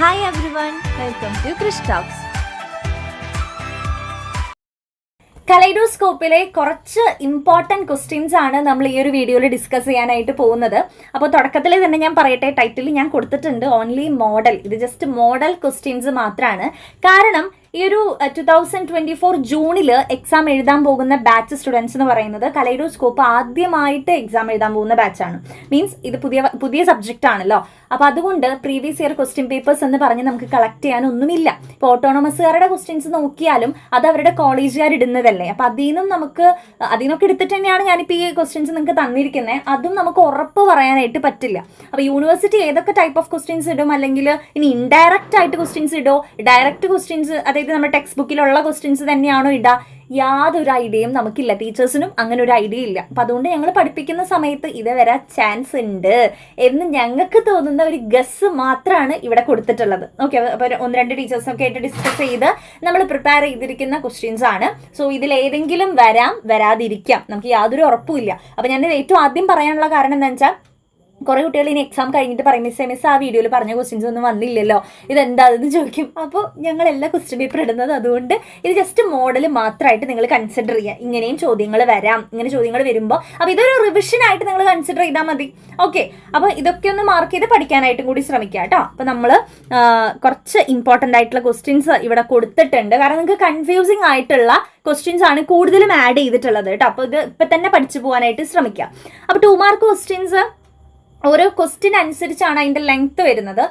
Hi everyone, welcome to Krish talks. കലൈഡോസ്കോപ്പിലെ കുറച്ച് important questions ആണ് നമ്മൾ ഈ ഒരു വീഡിയോയിൽ ഡിസ്കസ് ചെയ്യാനായിട്ട് പോകുന്നത്. അപ്പോൾ തുടക്കത്തിൽ തന്നെ ഞാൻ പറയട്ടെ, ടൈറ്റിൽ ഞാൻ കൊടുത്തിട്ടുണ്ട് ഓൺലി മോഡൽ. ഇത് ജസ്റ്റ് മോഡൽ ക്വസ്റ്റ്യൻസ് മാത്രമാണ്. കാരണം ഈ ഒരു 2024 ജൂണിൽ എക്സാം എഴുതാൻ പോകുന്ന ബാച്ച് സ്റ്റുഡൻസ് എന്ന് പറയുന്നത് കലൈഡോസ്കോപ്പ് ആദ്യമായിട്ട് എക്സാം എഴുതാൻ പോകുന്ന ബാച്ചാണ്. മീൻസ് ഇത് പുതിയ സബ്ജക്റ്റ് ആണല്ലോ. അപ്പോൾ അതുകൊണ്ട് പ്രീവിയസ് ഇയർ ക്വസ്റ്റ്യൻ പേപ്പേഴ്സ് എന്ന് പറഞ്ഞ് നമുക്ക് കളക്ട് ചെയ്യാനൊന്നുമില്ല. ഇപ്പോൾ ഓട്ടോണമസുകാരുടെ ക്വസ്റ്റ്യൻസ് നോക്കിയാലും അത് അവരുടെ കോളേജുകാർ ഇടുന്നതല്ലേ. അപ്പോൾ അതിനൊക്കെ എടുത്തിട്ട് തന്നെയാണ് ഞാനിപ്പോൾ ഈ ക്വസ്റ്റ്യൻസ് നിങ്ങൾക്ക് തന്നിരിക്കുന്നത്. അതും നമുക്ക് ഉറപ്പ് പറയാനായിട്ട് പറ്റില്ല. അപ്പോൾ യൂണിവേഴ്സിറ്റി ഏതൊക്കെ ടൈപ്പ് ഓഫ് ക്വസ്റ്റ്യൻസ് ഇടും, അല്ലെങ്കിൽ ഇനി ഇൻഡയറക്റ്റ് ആയിട്ട് ക്വസ്റ്റ്യൻസ് ഇടോ, ഡയറക്റ്റ് ക്വസ്റ്റ്യൻസ് അതായത് നമ്മുടെ ടെക്സ്റ്റ് ബുക്കിലുള്ള ക്വസ്റ്റ്യൻസ് തന്നെയാണോ ഇടുക, യാതൊരു ഐഡിയയും നമുക്കില്ല. ടീച്ചേഴ്സിനും അങ്ങനെ ഒരു ഐഡിയ ഇല്ല. അപ്പം അതുകൊണ്ട് ഞങ്ങൾ പഠിപ്പിക്കുന്ന സമയത്ത് ഇത് വരാൻ ചാൻസ് ഉണ്ട് എന്ന് ഞങ്ങൾക്ക് തോന്നുന്ന ഒരു ഗസ് മാത്രമാണ് ഇവിടെ കൊടുത്തിട്ടുള്ളത്. ഓക്കെ, അപ്പോൾ ഒന്ന് രണ്ട് ടീച്ചേഴ്സൊക്കെ ആയിട്ട് ഡിസ്കസ് ചെയ്ത് നമ്മൾ പ്രിപ്പയർ ചെയ്തിരിക്കുന്ന ക്വസ്റ്റ്യൻസ് ആണ്. സോ ഇതിലേതെങ്കിലും വരാതിരിക്കാം, നമുക്ക് യാതൊരു ഉറപ്പുമില്ല. അപ്പോൾ ഞാൻ ഏറ്റവും ആദ്യം പറയാനുള്ള കാരണം എന്താണെന്ന് വെച്ചാൽ, കുറേ കുട്ടികൾ ഇനി എക്സാം കഴിഞ്ഞിട്ട് പറയും മിസ് ആ വീഡിയോയിൽ പറഞ്ഞ ക്വസ്റ്റ്യൻസ് ഒന്നും വന്നില്ലല്ലോ, ഇതെന്താണെന്ന് ചോദിക്കും. അപ്പോൾ ഞങ്ങൾ എല്ലാ ക്വസ്റ്റ്യൻ പേപ്പർ ഇടുന്നത് അതുകൊണ്ട് ഇത് ജസ്റ്റ് മോഡൽ മാത്രമായിട്ട് നിങ്ങൾ കൺസിഡർ ചെയ്യുക. ഇങ്ങനെയും ചോദ്യങ്ങൾ വരാം, ഇങ്ങനെ ചോദ്യങ്ങൾ വരുമ്പോൾ അപ്പോൾ ഇതൊരു റിവിഷൻ ആയിട്ട് നിങ്ങൾ കൺസിഡർ ചെയ്താൽ മതി. ഓക്കെ, അപ്പോൾ ഇതൊക്കെ ഒന്ന് മാർക്ക് ചെയ്ത് പഠിക്കാനായിട്ടും കൂടി ശ്രമിക്കുക കേട്ടോ. അപ്പോൾ നമ്മൾ കുറച്ച് ഇമ്പോർട്ടൻ്റ് ആയിട്ടുള്ള ക്വസ്റ്റ്യൻസ് ഇവിടെ കൊടുത്തിട്ടുണ്ട്. കാരണം നിങ്ങൾക്ക് കൺഫ്യൂസിങ് ആയിട്ടുള്ള ക്വസ്റ്റ്യൻസ് ആണ് കൂടുതലും ആഡ് ചെയ്തിട്ടുള്ളത് കേട്ടോ. അപ്പോൾ ഇത് ഇപ്പം തന്നെ പഠിച്ചു പോകാനായിട്ട് ശ്രമിക്കുക. അപ്പോൾ 2 മാർക്ക് ക്വസ്റ്റ്യൻസ് ഓരോ ക്വസ്റ്റ്യൻ അനുസരിച്ചാണ് അതിൻ്റെ ലെങ്ത് വരുന്നത്.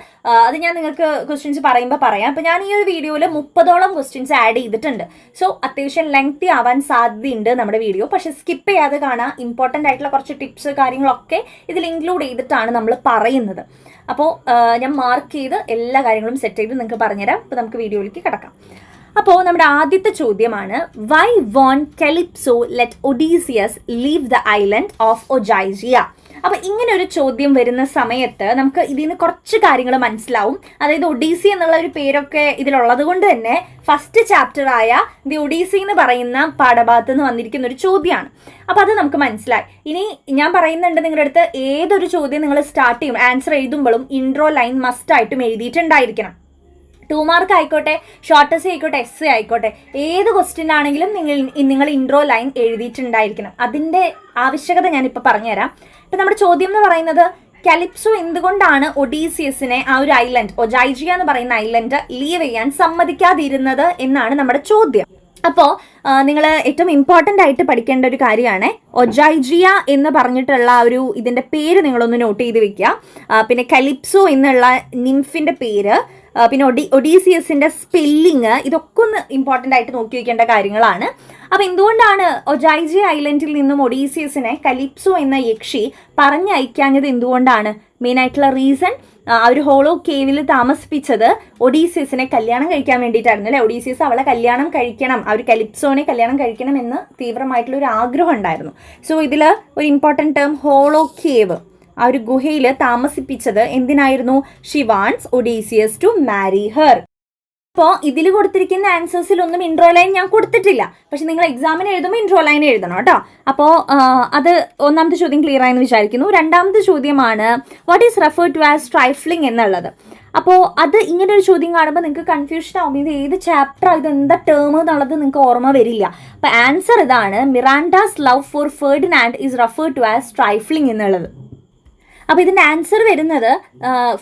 അത് ഞാൻ നിങ്ങൾക്ക് ക്വസ്റ്റ്യൻസ് പറയുമ്പോൾ പറയാം. അപ്പോൾ ഞാൻ ഈ ഒരു വീഡിയോയിൽ 30ഓളം ക്വസ്റ്റ്യൻസ് ആഡ് ചെയ്തിട്ടുണ്ട്. സോ അത്യാവശ്യം ലെങ്തി ആവാൻ സാധ്യതയുണ്ട് നമ്മുടെ വീഡിയോ. പക്ഷേ സ്കിപ്പ് ചെയ്യാതെ കാണാം. ഇമ്പോർട്ടൻ്റ് ആയിട്ടുള്ള കുറച്ച് ടിപ്സ് കാര്യങ്ങളൊക്കെ ഇതിൽ ഇൻക്ലൂഡ് ചെയ്തിട്ടാണ് നമ്മൾ പറയുന്നത്. അപ്പോൾ ഞാൻ മാർക്ക് ചെയ്ത് എല്ലാ കാര്യങ്ങളും സെറ്റ് ചെയ്ത് നിങ്ങൾക്ക് പറഞ്ഞുതരാം. അപ്പോൾ നമുക്ക് വീഡിയോയിലേക്ക് കിടക്കാം. അപ്പോൾ നമ്മുടെ ആദ്യത്തെ ചോദ്യമാണ്, why won't Calypso let Odysseus leave the island of Ogygia? അപ്പോൾ ഇങ്ങനെ ഒരു ചോദ്യം വരുന്ന സമയത്ത് നമുക്ക് ഇതിൽ നിന്ന് കുറച്ച് കാര്യങ്ങൾ മനസ്സിലാവും. അതായത് ഒഡീസി എന്നുള്ള ഒരു പേരൊക്കെ ഇതിലുള്ളത് കൊണ്ട് തന്നെ ഫസ്റ്റ് ചാപ്റ്ററായ ദി ഒഡീസി എന്ന് പറയുന്ന പാഠഭാഗത്ത് നിന്ന് വന്നിരിക്കുന്ന ഒരു ചോദ്യമാണ്. അപ്പോൾ അത് നമുക്ക് മനസ്സിലായി. ഇനി ഞാൻ പറയുന്നുണ്ട്, നിങ്ങളുടെ അടുത്ത് ഏതൊരു ചോദ്യം നിങ്ങൾ സ്റ്റാർട്ട് ചെയ്യും ആൻസർ എഴുതുമ്പോഴും ഇൻട്രോ ലൈൻ മസ്റ്റ് ആയിട്ടും എഴുതിയിട്ടുണ്ടായിരിക്കണം. 2 മാർക്ക് ആയിക്കോട്ടെ, ഷോർട്ട് എസ്സേ ആയിക്കോട്ടെ, എസ്സേ ആയിക്കോട്ടെ, ഏത് ക്വസ്റ്റ്യൻ ആണെങ്കിലും നിങ്ങൾ ഇൻട്രോ ലൈൻ എഴുതിയിട്ടുണ്ടായിരിക്കണം. അതിൻ്റെ ആവശ്യകത ഞാനിപ്പോൾ പറഞ്ഞുതരാം. ഇപ്പം നമ്മുടെ ചോദ്യം എന്ന് പറയുന്നത്, കലിപ്സോ എന്തുകൊണ്ടാണ് ഒഡീസിയസിനെ ആ ഒരു ഐലൻഡ് ഒജൈജിയ എന്ന് പറയുന്ന ഐലൻഡ് ലീവ് ചെയ്യാൻ സമ്മതിക്കാതിരുന്നത് എന്നാണ് നമ്മുടെ ചോദ്യം. അപ്പോൾ നിങ്ങൾ ഏറ്റവും ഇമ്പോർട്ടൻ്റ് ആയിട്ട് പഠിക്കേണ്ട ഒരു കാര്യമാണ് ഒജൈജിയ എന്ന് പറഞ്ഞിട്ടുള്ള ഒരു ഇതിൻ്റെ പേര് നിങ്ങളൊന്ന് നോട്ട് ചെയ്ത് വെക്കുക. പിന്നെ കലിപ്സോ എന്നുള്ള നിംഫിൻ്റെ പേര്, പിന്നെ ഒഡീസിയസിൻ്റെ സ്പെല്ലിങ്, ഇതൊക്കെ ഒന്ന് ഇമ്പോർട്ടൻ്റ് ആയിട്ട് നോക്കി വയ്ക്കേണ്ട കാര്യങ്ങളാണ്. അപ്പോൾ എന്തുകൊണ്ടാണ് ഒജൈജിയ ഐലൻഡിൽ നിന്നും ഒഡീസിയസിനെ കലിപ്സോ എന്ന യക്ഷി പറഞ്ഞയക്കാഞ്ഞത്? എന്തുകൊണ്ടാണ്? മെയിനായിട്ടുള്ള റീസൺ, ആ ഒരു ഹോളോ കേവിൽ താമസിപ്പിച്ചത് ഒഡീസിയസിനെ കല്യാണം കഴിക്കാൻ വേണ്ടിയിട്ടായിരുന്നു അല്ലേ. ഒഡീസിയസ് അവളെ കല്യാണം കഴിക്കണം, ആ ഒരു കലിപ്സോനെ കല്യാണം കഴിക്കണം എന്ന് തീവ്രമായിട്ടുള്ള ഒരു ആഗ്രഹം ഉണ്ടായിരുന്നു. സോ ഇതിൽ ഒരു ഇമ്പോർട്ടൻറ്റ് ടേം ഹോളോ കേവ്, ആ ഒരു ഗുഹയിൽ താമസിപ്പിച്ചത് എന്തിനായിരുന്നു? She wants Odysseus to marry her. അപ്പോൾ ഇതിൽ കൊടുത്തിരിക്കുന്ന ആൻസേഴ്സിലൊന്നും ഇൻട്രോ ലൈൻ ഞാൻ കൊടുത്തിട്ടില്ല. പക്ഷെ നിങ്ങൾ എക്സാമിന് എഴുതുമ്പോൾ ഇൻട്രോ ലൈൻ എഴുതണം കേട്ടോ. അപ്പോൾ അത് ഒന്നാമത്തെ ചോദ്യം ക്ലിയർ ആയെന്ന് വിചാരിക്കുന്നു. രണ്ടാമത്തെ ചോദ്യമാണ്, what is refer to as trifling എന്നുള്ളത്. അപ്പോൾ അത് ഇങ്ങനെ ഒരു ചോദ്യം കാണുമ്പോൾ നിങ്ങൾക്ക് കൺഫ്യൂഷൻ ആവും, ഇത് ഏത് ചാപ്റ്റർ, ഇത് എന്താ ടേം എന്നുള്ളത് നിങ്ങൾക്ക് ഓർമ്മ വരില്ല. അപ്പോൾ ആൻസർ ഇതാണ്, Miranda's love for Ferdinand is refer to as trifling എന്നുള്ളത്. അപ്പോൾ ഇതിൻ്റെ ആൻസർ വരുന്നത്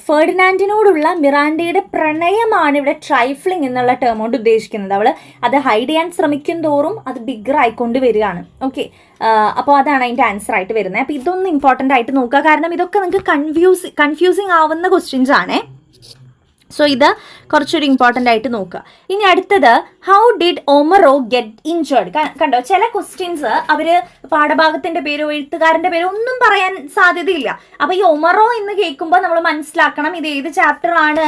ഫെർഡിനാൻഡിനോടുള്ള മിറാൻഡയുടെ പ്രണയമാണ് ഇവിടെ ട്രൈഫ്ലിംഗ് എന്നുള്ള ടേം കൊണ്ട് ഉദ്ദേശിക്കുന്നത്. അവൾ അത് ഹൈഡ് ചെയ്യാൻ ശ്രമിക്കും തോറും അത് ബിഗ്ഗർ ആയിക്കൊണ്ട് വരികയാണ്. ഓക്കെ, അപ്പോൾ അതാണ് അതിൻ്റെ ആൻസർ ആയിട്ട് വരുന്നത്. അപ്പോൾ ഇതൊന്നും ഇമ്പോർട്ടൻ്റ് ആയിട്ട് നോക്കുക, കാരണം ഇതൊക്കെ നിങ്ങൾക്ക് കൺഫ്യൂസിങ് ആവുന്ന ക്വസ്റ്റ്യൻസ് ആണേ. സോ ഇത് കുറച്ചൊരു ഇമ്പോർട്ടൻ്റ് ആയിട്ട് നോക്കുക. ഇനി അടുത്തത്, ഹൗ ഡിഡ് ഒമറോ ഗെറ്റ് ഇൻജേർഡ്? കണ്ടോ, ചില ക്വസ്റ്റ്യൻസ് അവർ പാഠഭാഗത്തിൻ്റെ പേരോ എഴുത്തുകാരൻ്റെ പേരോ ഒന്നും പറയാൻ സാധ്യതയില്ല. അപ്പോൾ ഈ ഒമറോ എന്ന് കേൾക്കുമ്പോൾ നമ്മൾ മനസ്സിലാക്കണം ഇത് ഏത് ചാപ്റ്റർ ആണ്,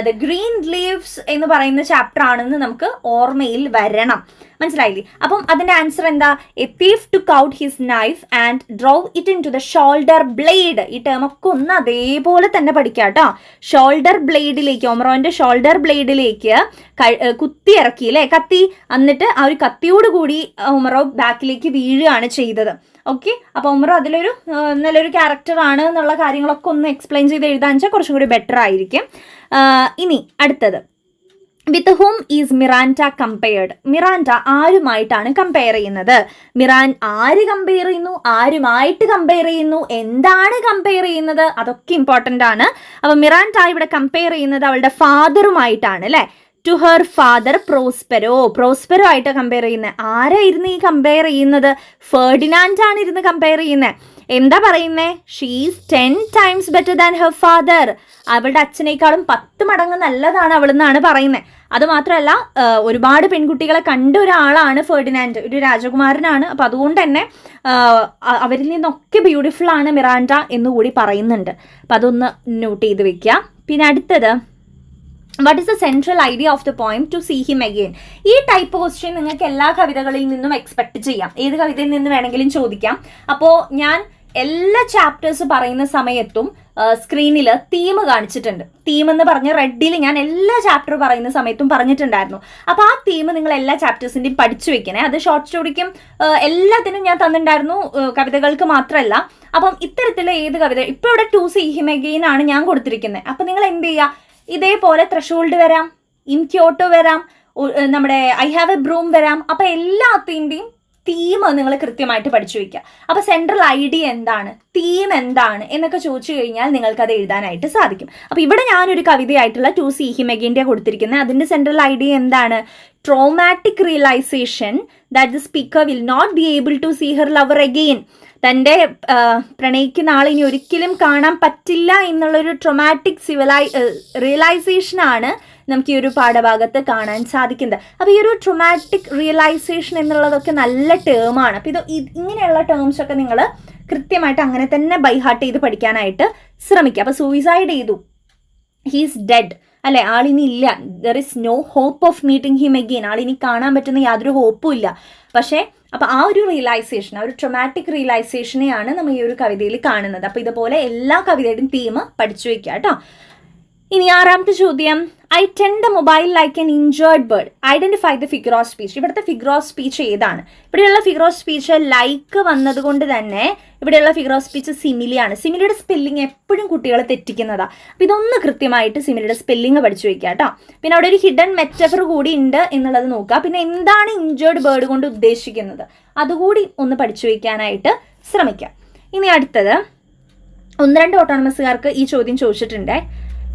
ദ ഗ്രീൻ ലീവ്സ് എന്ന് പറയുന്ന ചാപ്റ്റർ ആണെന്ന് നമുക്ക് ഓർമ്മയിൽ വരണം. മനസ്സിലായില്ലേ? അപ്പം അതിൻ്റെ ആൻസർ എന്താ? A thief took out his knife and drove it into the shoulder blade. ഈ ടേമൊക്കെ ഒന്ന് അതേപോലെ തന്നെ പഠിക്കാം കേട്ടോ. ഷോൾഡർ ബ്ലേഡിലേക്ക്, ഒമറോന്റെ ഷോൾഡർ ബ്ലേഡിലേക്ക് കുത്തി ഇറക്കി അല്ലേ, കത്തി. എന്നിട്ട് ആ ഒരു കത്തിയോട് കൂടി ഒമറോ ബാക്കിലേക്ക് വീഴുകയാണ് ചെയ്തത്. ഓക്കെ, അപ്പോൾ ഉമർ അതിലൊരു നല്ലൊരു ക്യാരക്ടറാണ് എന്നുള്ള കാര്യങ്ങളൊക്കെ ഒന്ന് എക്സ്പ്ലെയിൻ ചെയ്ത് എഴുതാൻ വെച്ചാൽ കുറച്ചും കൂടി ബെറ്റർ ആയിരിക്കും. ഇനി അടുത്തത്, with whom is Miranda compared? Miranda ആരുമായിട്ടാണ് കമ്പയർ ചെയ്യുന്നത്? ആര് കമ്പയർ ചെയ്യുന്നു, ആരുമായിട്ട് കമ്പയർ ചെയ്യുന്നു, എന്താണ് കമ്പയർ ചെയ്യുന്നത്, അതൊക്കെ ഇമ്പോർട്ടൻ്റ് ആണ്. അപ്പം മിറാൻഡ ഇവിടെ കമ്പയർ ചെയ്യുന്നത് അവളുടെ ഫാദറുമായിട്ടാണ് അല്ലേ. ടു ഹെർ ഫാദർ പ്രോസ്പെരോ ആയിട്ട് കമ്പയർ ചെയ്യുന്നത്. ആരായിരുന്നു ഈ കമ്പയർ ചെയ്യുന്നത്? ഫെർഡിനാൻഡ് ആണ് ഇരുന്ന് കമ്പയർ ചെയ്യുന്നത്. എന്താ പറയുന്നേ? She's 10 times better than her father. അവളുടെ അച്ഛനേക്കാളും 10 മടങ്ങ് നല്ലതാണ് അവളെന്നാണ് പറയുന്നത്. അതുമാത്രമല്ല, ഒരുപാട് പെൺകുട്ടികളെ കണ്ട ഒരാളാണ് ഫെർഡിനാൻഡ്, ഒരു രാജകുമാരനാണ്. അപ്പം അതുകൊണ്ട് തന്നെ അവരിൽ നിന്നൊക്കെ ബ്യൂട്ടിഫുൾ ആണ് മിറാൻഡ എന്നുകൂടി പറയുന്നുണ്ട്. അപ്പം അതൊന്ന് നോട്ട് ചെയ്ത് വെക്കുക. പിന്നെ അടുത്തത്, what is the central idea of the poem to see him again? ഈ ടൈപ്പ് ക്വസ്റ്റ്യൻ നിങ്ങൾക്ക് എല്ലാ കവിതകളിൽ നിന്നും എക്സ്പെക്ട് ചെയ്യാം, ഏത് കവിതയിൽ നിന്ന് വേണമെങ്കിലും ചോദിക്കാം. അപ്പോൾ ഞാൻ എല്ലാ ചാപ്റ്റേഴ്സ് പറയുന്ന സമയത്തും സ്ക്രീനിൽ തീം കാണിച്ചിട്ടുണ്ട്. തീം എന്ന് പറഞ്ഞ് റെഡിൽ ഞാൻ എല്ലാ ചാപ്റ്റർ പറയുന്ന സമയത്തും പറഞ്ഞിട്ടുണ്ടായിരുന്നു. അപ്പോൾ ആ തീം നിങ്ങൾ എല്ലാ ചാപ്റ്റേഴ്സിൻ്റെയും പഠിച്ചു വെക്കണേ. അത് ഷോർട്ട് സ്റ്റോറിക്കും എല്ലാത്തിനും ഞാൻ തന്നിട്ടുണ്ടായിരുന്നു, കവിതകൾക്ക് മാത്രമല്ല. അപ്പം ഇത്തരത്തിൽ ഏത് കവിത, ഇപ്പോൾ ഇവിടെ ടു സീ ഹിം അഗെയിൻ ആണ് ഞാൻ കൊടുത്തിരിക്കുന്നത്. അപ്പം നിങ്ങൾ എന്ത് ചെയ്യുക, ഇതേപോലെ ത്രഷോൾഡ് വരാം, ഇൻ ക്യോട്ടോ വരാം, നമ്മുടെ ഐ ഹാവ് എ ബ്രൂം വരാം. അപ്പം എല്ലാത്തിൻ്റെയും തീം നിങ്ങൾ കൃത്യമായിട്ട് പഠിച്ചു വയ്ക്കുക. അപ്പോൾ സെൻട്രൽ ഐഡിയ എന്താണ്, തീം എന്താണ് എന്നൊക്കെ ചോദിച്ചു കഴിഞ്ഞാൽ നിങ്ങൾക്കത് എഴുതാനായിട്ട് സാധിക്കും. അപ്പോൾ ഇവിടെ ഞാനൊരു കവിതയായിട്ടുള്ള ടു സീ ഹിം അഗെയിൻ്റെ കൊടുത്തിരിക്കുന്നത്. അതിൻ്റെ സെൻട്രൽ ഐഡിയ എന്താണ്? Traumatic realisation that the speaker will not be able to see her lover again. തൻ്റെ പ്രണയിക്കുന്ന ആളെ ഇനി ഒരിക്കലും കാണാൻ പറ്റില്ല എന്നുള്ളൊരു ട്രോമാറ്റിക് റിയലൈസേഷനാണ് നമുക്ക് ഈ ഒരു പാഠഭാഗത്ത് കാണാൻ സാധിക്കുന്നത്. അപ്പോൾ ഈ ഒരു ട്രോമാറ്റിക് റിയലൈസേഷൻ എന്നുള്ളതൊക്കെ നല്ല ടേമാണ്. അപ്പോൾ ഇങ്ങനെയുള്ള ടേംസൊക്കെ നിങ്ങൾ കൃത്യമായിട്ട് അങ്ങനെ തന്നെ ബൈ ഹാർട്ട് ചെയ്ത് പഠിക്കാനായിട്ട് ശ്രമിക്കുക. അപ്പോൾ സൂയിസൈഡ് ചെയ്തു, ഹീസ് ഡെഡ് അല്ലേ, ആളിനി ഇല്ല, there is no hope of meeting him again, ആളിനി കാണാൻ പറ്റുന്ന യാതൊരു ഹോപ്പും ഇല്ല. പക്ഷേ അപ്പോൾ ആ ഒരു റിയലൈസേഷൻ, ആ ഒരു ട്രോമാറ്റിക് റിയലൈസേഷനെയാണ് നമ്മൾ ഈ ഒരു കവിതയിൽ കാണുന്നത്. അപ്പോൾ ഇതുപോലെ എല്ലാ കവിതയുടെയും തീം പഠിച്ചു വയ്ക്കുക കേട്ടോ. ഇനി 6ാമത്തെ ചോദ്യം, I tend the mobile like an injured bird, identify the figure of speech. ഇവിടുത്തെ ഫിഗർ ഓഫ് സ്പീച്ച് ഏതാണ്? ഇവിടെയുള്ള ഫിഗർ ഓഫ് സ്പീച്ച് ലൈക്ക് വന്നതുകൊണ്ട് തന്നെ ഇവിടെയുള്ള ഫിഗർ ഓഫ് സ്പീച്ച് സിമിലിയാണ്. സിമിലിയുടെ സ്പെല്ലിംഗ് എപ്പോഴും കുട്ടികൾ തെറ്റിക്കുന്നതാണ്. അപ്പോൾ ഇതൊന്ന് കൃത്യമായിട്ട് സിമിലിയുടെ സ്പെല്ലിംഗ് പഠിച്ചു വയ്ക്കുക കേട്ടോ. പിന്നെ അവിടെ ഒരു ഹിഡൻ മെറ്റഫർ കൂടി ഉണ്ട് എന്നുള്ളത് നോക്കുക. പിന്നെ എന്താണ് ഇൻജേർഡ് ബേർഡ് കൊണ്ട് ഉദ്ദേശിക്കുന്നത് അതുകൂടി ഒന്ന് പഠിച്ചു വയ്ക്കാനായിട്ട് ശ്രമിക്കാം. ഇനി അടുത്തത്, 1-2 ഓട്ടോണമസുകാർക്ക് ഈ ചോദ്യം ചോദിച്ചിട്ടുണ്ട്.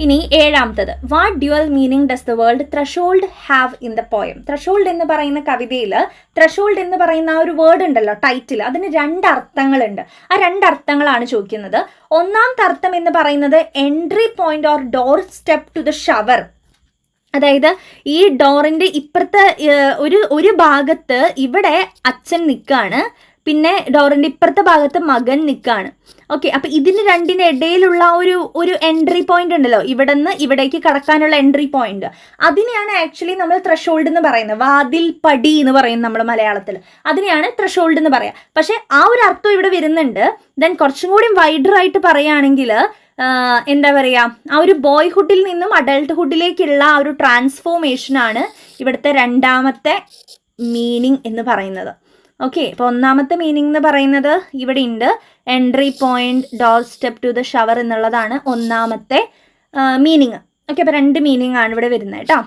ഇനി 7ാമത്തത്, what dual meaning does the word threshold have in the poem? Threshold എന്ന് പറയുന്ന കവിതയിൽ ത്രഷോൾഡ് എന്ന് പറയുന്ന ആ ഒരു വേർഡ് ഉണ്ടല്ലോ, ടൈറ്റിൽ, അതിന് 2 അർത്ഥങ്ങളുണ്ട്. ആ 2 അർത്ഥങ്ങളാണ് ചോദിക്കുന്നത്. 1ാമത്തെ അർത്ഥം എന്ന് പറയുന്നത് entry point or doorstep to the shower. അതായത് ഈ ഡോറിൻ്റെ ഇപ്പുറത്തെ ഒരു ഭാഗത്ത് ഇവിടെ അച്ഛൻ നിൽക്കുകയാണ്, പിന്നെ ഡോറിൻ്റെ ഇപ്പുറത്തെ ഭാഗത്ത് മകൻ നിൽക്കുകയാണ്. ഓക്കെ, അപ്പം ഇതിന് രണ്ടിനിടയിലുള്ള ഒരു എൻട്രി പോയിന്റ് ഉണ്ടല്ലോ, ഇവിടെ നിന്ന് ഇവിടേക്ക് കടക്കാനുള്ള എൻട്രി പോയിന്റ്, അതിനെയാണ് ആക്ച്വലി നമ്മൾ ത്രഷോൾഡ് എന്ന് പറയുന്നത്. വാതിൽ പടി എന്ന് പറയും നമ്മൾ മലയാളത്തിൽ, അതിനെയാണ് ത്രഷോൾഡ് എന്ന് പറയാം. പക്ഷെ ആ ഒരു അർത്ഥം ഇവിടെ വരുന്നുണ്ട്. ദെൻ കുറച്ചും കൂടി വൈഡറായിട്ട് പറയുകയാണെങ്കിൽ എന്താ പറയുക, ആ ഒരു ബോയ്ഹുഡിൽ നിന്നും അഡൾട്ട്ഹുഡിലേക്കുള്ള ആ ഒരു ട്രാൻസ്ഫോർമേഷനാണ് ഇവിടുത്തെ 2ാമത്തെ മീനിങ് എന്ന് പറയുന്നത്. ഓക്കെ, അപ്പോൾ 1ാമത്തെ മീനിങ് എന്ന് പറയുന്നത് ഇവിടെ ഉണ്ട്, entry point doorstep to the shower എന്നുള്ളതാണ് 1ാമത്തെ മീനിങ്. ഓക്കെ, അപ്പോൾ 2 മീനിങ് ആണ് ഇവിടെ വരുന്നത് കേട്ടോ.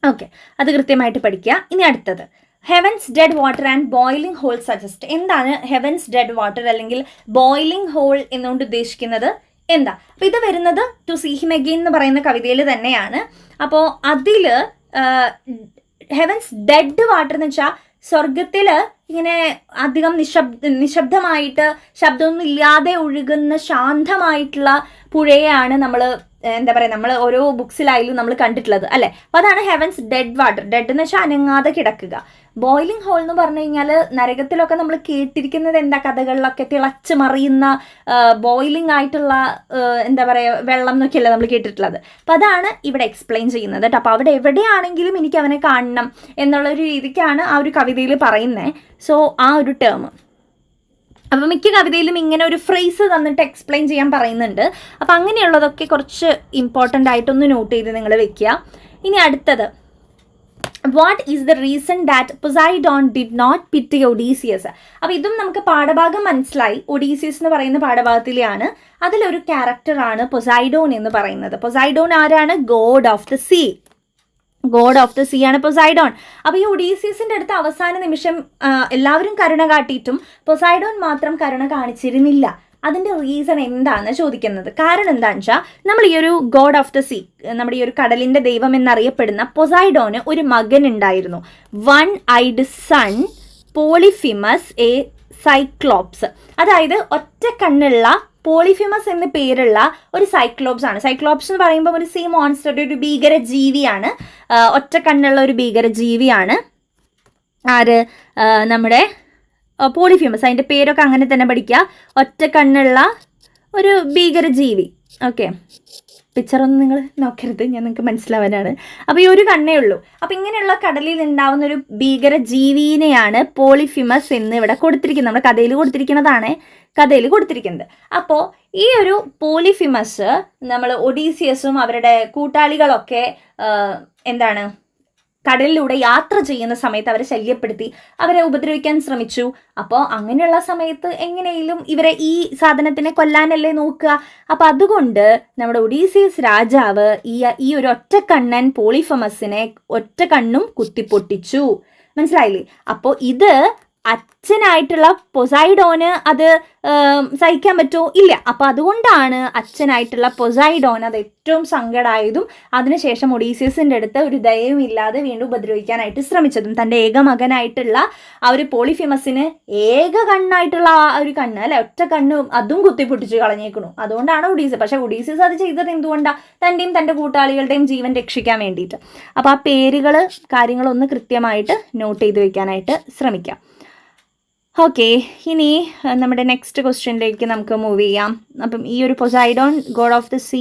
ഓക്കെ, അത് കൃത്യമായിട്ട് പഠിക്കുക. ഇനി അടുത്തത്, heavens dead water and boiling hole suggest. എന്താണ് ഹെവൻസ് ഡെഡ് വാട്ടർ അല്ലെങ്കിൽ ബോയിലിംഗ് ഹോൾ എന്നുകൊണ്ട് ഉദ്ദേശിക്കുന്നത് എന്താ? അപ്പോൾ ഇത് വരുന്നത് ടു സീ ഹിം അഗെയിൻ എന്ന് പറയുന്ന കവിതയിൽ തന്നെയാണ്. അപ്പോൾ അതിൽ ഹെവൻസ് ഡെഡ് വാട്ടർ എന്ന് വെച്ചാൽ സ്വർഗത്തിൽ ഇങ്ങനെ അധികം നിശബ്ദമായിട്ട് ശബ്ദമൊന്നും ഇല്ലാതെ ഒഴുകുന്ന ശാന്തമായിട്ടുള്ള പുഴയാണ് നമ്മൾ എന്താ പറയുക, നമ്മൾ ഓരോ ബുക്സിലായാലും നമ്മൾ കണ്ടിട്ടുള്ളത് അല്ലേ. അപ്പോൾ അതാണ് ഹെവൻസ് ഡെഡ് വാട്ടർ. ഡെഡ് എന്ന് വെച്ചാൽ അനങ്ങാതെ കിടക്കുക. ബോയിലിംഗ് ഹോൾ എന്ന് പറഞ്ഞു കഴിഞ്ഞാൽ നരകത്തിലൊക്കെ നമ്മൾ കേട്ടിരിക്കുന്നത് എന്താ, കഥകളിലൊക്കെ തിളച്ച് മറിയുന്ന ബോയിലിംഗ് ആയിട്ടുള്ള എന്താ പറയുക വെള്ളം എന്നൊക്കെയല്ലേ നമ്മൾ കേട്ടിട്ടുള്ളത്. അപ്പോൾ അതാണ് ഇവിടെ എക്സ്പ്ലെയിൻ ചെയ്യുന്നത് കേട്ടോ. അപ്പോൾ അവിടെ എവിടെയാണെങ്കിലും എനിക്ക് അവനെ കാണണം എന്നുള്ളൊരു രീതിക്കാണ് ആ ഒരു കവിതയിൽ പറയുന്നത്. സോ ആ ഒരു ടേം, അപ്പം മിക്ക കവിതയിലും ഇങ്ങനെ ഒരു ഫ്രേസ് തന്നിട്ട് എക്സ്പ്ലെയിൻ ചെയ്യാൻ പറയുന്നുണ്ട്. അപ്പം അങ്ങനെയുള്ളതൊക്കെ കുറച്ച് ഇമ്പോർട്ടൻ്റ് ആയിട്ടൊന്ന് നോട്ട് ചെയ്ത് നിങ്ങൾ വെക്കുക. ഇനി അടുത്തത്, what is the reason that Poseidon did not pity Odysseus. അപ്പോൾ ഇതും നമുക്ക് പാഠഭാഗം മനസ്സിലായി. ഒഡീസിയസ് എന്ന് പറയുന്ന പാഠഭാഗത്തിലെയാണ്. അതിലൊരു ക്യാരക്ടറാണ് പൊസൈഡോൺ എന്ന് പറയുന്നത്. പൊസൈഡോൺ ആരാണ്? God of the sea. God of the sea ആണ് പൊസൈഡോൺ. അപ്പോൾ ഈ ഒഡീസിയസിൻ്റെ അടുത്ത് അവസാന നിമിഷം എല്ലാവരും കരുണ കാട്ടിയിട്ടും പൊസൈഡോൺ മാത്രം കരുണ കാണിച്ചിരുന്നില്ല. അതിൻ്റെ റീസൺ എന്താണെന്ന് ചോദിക്കുന്നത്. കാരണം എന്താണെന്ന് വെച്ചാൽ നമ്മൾ ഈ ഒരു ഗോഡ് ഓഫ് ദ സീ, നമ്മുടെ ഈ ഒരു കടലിൻ്റെ ദൈവം എന്നറിയപ്പെടുന്ന പൊസൈഡോന് ഒരു മകൻ ഉണ്ടായിരുന്നു. One eyed son Polyphemus a Cyclops. അതായത് ഒറ്റ കണ്ണുള്ള പോളിഫിമസ് എന്ന് പേരുള്ള ഒരു സൈക്ലോപ്സ് ആണ്. സൈക്ലോപ്സ് എന്ന് പറയുമ്പോൾ ഒരു സീ മോൺസ്റ്റർ, ഒരു ഭീകര ജീവിയാണ്. ഒറ്റ കണ്ണുള്ള ഒരു ഭീകര ജീവിയാണ് ആര്? നമ്മുടെ പോളിഫിമസ്. അതിൻ്റെ പേരൊക്കെ അങ്ങനെ തന്നെ പഠിക്കുക. ഒറ്റ കണ്ണുള്ള ഒരു ഭീകര ജീവി. ഓക്കെ, പിക്ചറൊന്നും നിങ്ങൾ നോക്കരുത്, ഞാൻ നിങ്ങൾക്ക് മനസ്സിലാവാനാണ്. അപ്പോൾ ഈ ഒരു കണ്ണേ ഉള്ളൂ. അപ്പോൾ ഇങ്ങനെയുള്ള കടലിൽ ഉണ്ടാവുന്ന ഒരു ഭീകര ജീവിനെയാണ് പോളിഫിമസ് എന്ന് ഇവിടെ കൊടുത്തിരിക്കുന്നത്. നമ്മുടെ കഥയിൽ കൊടുത്തിരിക്കുന്നത്. അപ്പോൾ ഈ ഒരു പോളിഫിമസ് നമ്മൾ ഒഡീസിയസും അവരുടെ കൂട്ടാളികളൊക്കെ എന്താണ് കടലിലൂടെ യാത്ര ചെയ്യുന്ന സമയത്ത് അവരെ ശല്യപ്പെടുത്തി, അവരെ ഉപദ്രവിക്കാൻ ശ്രമിച്ചു. അപ്പോൾ അങ്ങനെയുള്ള സമയത്ത് എങ്ങനെയും ഇവരെ ഈ സാധനത്തിനെ കൊല്ലാനല്ലേ നോക്കുക. അപ്പം അതുകൊണ്ട് നമ്മുടെ ഒഡീസിയസ് രാജാവ് ഈ ഒരു ഒറ്റക്കണ്ണൻ പോളിഫമസിനെ ഒറ്റ കണ്ണും കുത്തിപ്പൊട്ടിച്ചു. മനസ്സിലായില്ലേ? അപ്പോൾ ഇത് അച്ഛനായിട്ടുള്ള പൊസൈഡോന് അത് സഹിക്കാൻ പറ്റുമോ? ഇല്ല. അപ്പോൾ അതുകൊണ്ടാണ് അച്ഛനായിട്ടുള്ള പൊസൈഡോൻ അത് ഏറ്റവും സങ്കടമായതും അതിനുശേഷം ഒഡീസിയസിൻ്റെ അടുത്ത് ഒരു ദയവുമില്ലാതെ വീണ്ടും ഉപദ്രവിക്കാനായിട്ട് ശ്രമിച്ചതും. തൻ്റെ ഏക മകനായിട്ടുള്ള ആ ഒരു പോളിഫിമസിന് ഏക കണ്ണായിട്ടുള്ള ആ ഒരു കണ്ണ് അല്ലെ, ഒറ്റ കണ്ണ് അതും കുത്തിപ്പൊട്ടിച്ച് കളഞ്ഞേക്കണു. അതുകൊണ്ടാണ് ഒഡീസിയസ്. പക്ഷേ ഒഡീസിയസ് അത് ചെയ്തത് എന്തുകൊണ്ടാണ്? തൻ്റെയും തൻ്റെ കൂട്ടാളികളുടെയും ജീവൻ രക്ഷിക്കാൻ വേണ്ടിയിട്ട്. അപ്പോൾ ആ പേരുകൾ കാര്യങ്ങളൊന്ന് കൃത്യമായിട്ട് നോട്ട് ചെയ്ത് വെക്കാനായിട്ട് ശ്രമിക്കാം. ഓക്കെ, ഇനി നമ്മുടെ നെക്സ്റ്റ് ക്വസ്റ്റ്യനിലേക്ക് നമുക്ക് മൂവ് ചെയ്യാം. അപ്പം ഈ ഒരു പൊസൈഡോൺ ഗോഡ് ഓഫ് ദ സീ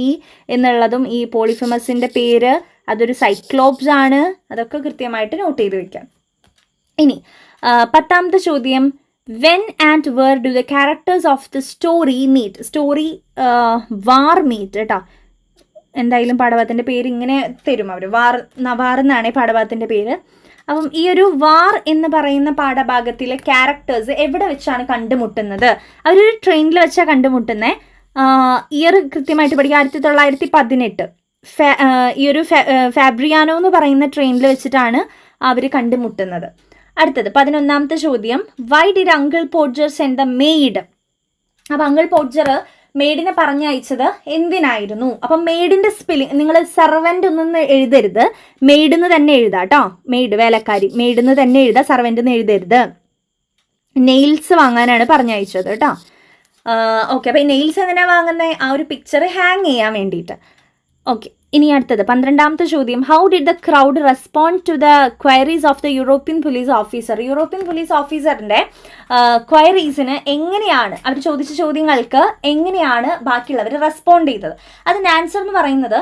എന്നുള്ളതും ഈ പോളിഫിമസിൻ്റെ പേര് അതൊരു സൈക്ലോപ്സ് ആണ്, അതൊക്കെ കൃത്യമായിട്ട് നോട്ട് ചെയ്ത് വെക്കാം. ഇനി 10ാമത്തെ ചോദ്യം, when and where do the characters of the story meet? Story where meet കേട്ടോ. എന്തായാലും പാഠഭാഗത്തിൻ്റെ പേര് ഇങ്ങനെ തരും അവർ, വാർ എന്നാണ് പാഠഭാഗത്തിൻ്റെ പേര്. അപ്പം ഈ ഒരു വാർ എന്ന് പറയുന്ന പാഠഭാഗത്തിലെ ക്യാരക്ടേഴ്സ് എവിടെ വെച്ചാണ് കണ്ടുമുട്ടുന്നത്? അവരൊരു ട്രെയിനിൽ വെച്ചാണ് കണ്ടുമുട്ടുന്നത്. ഇയർ കൃത്യമായിട്ട് പഠിക്കുക, 1918. ഈ ഒരു ഫാബ്രിയാനോ എന്ന് പറയുന്ന ട്രെയിനിൽ വെച്ചിട്ടാണ് അവർ കണ്ടുമുട്ടുന്നത്. അടുത്തത് 11ാമത്തെ ചോദ്യം, why did uncle Podger send the maid? അപ്പം അങ്കിൾ പോർജർ മെയ്ഡിനെ പറഞ്ഞയച്ചത് എന്തിനായിരുന്നു? അപ്പം മെയ്ഡിൻ്റെ സ്പെല്ലിങ് നിങ്ങൾ സർവൻ്റ് ഒന്നും എഴുതരുത്, മെയ്ഡെന്ന് തന്നെ എഴുതാം കേട്ടോ. മെയ്ഡ് വേലക്കാരി, മെയ്ഡെന്ന് തന്നെ എഴുതാം, സർവൻ്റ് എന്ന് എഴുതരുത്. നെയിൽസ് വാങ്ങാനാണ് പറഞ്ഞയച്ചത് കേട്ടോ. ഓക്കെ, അപ്പോൾ ഈ നെയിൽസ് എന്തിനാണ് വാങ്ങുന്നത്? ആ ഒരു പിക്ചർ ഹാങ് ചെയ്യാൻ വേണ്ടിയിട്ട്. ഓക്കെ, ഇനി അടുത്തത് 12ാമത്തെ ചോദ്യം, how did the crowd respond to the queries of the European police officer? European police ഓഫീസറിൻ്റെ ക്വയറീസിന് എങ്ങനെയാണ് അവർ ചോദിച്ച ചോദ്യങ്ങൾക്ക് എങ്ങനെയാണ് ബാക്കിയുള്ളവർ റെസ്പോണ്ട് ചെയ്തത്? അതിൻ്റെ ആൻസർ എന്ന് പറയുന്നത്,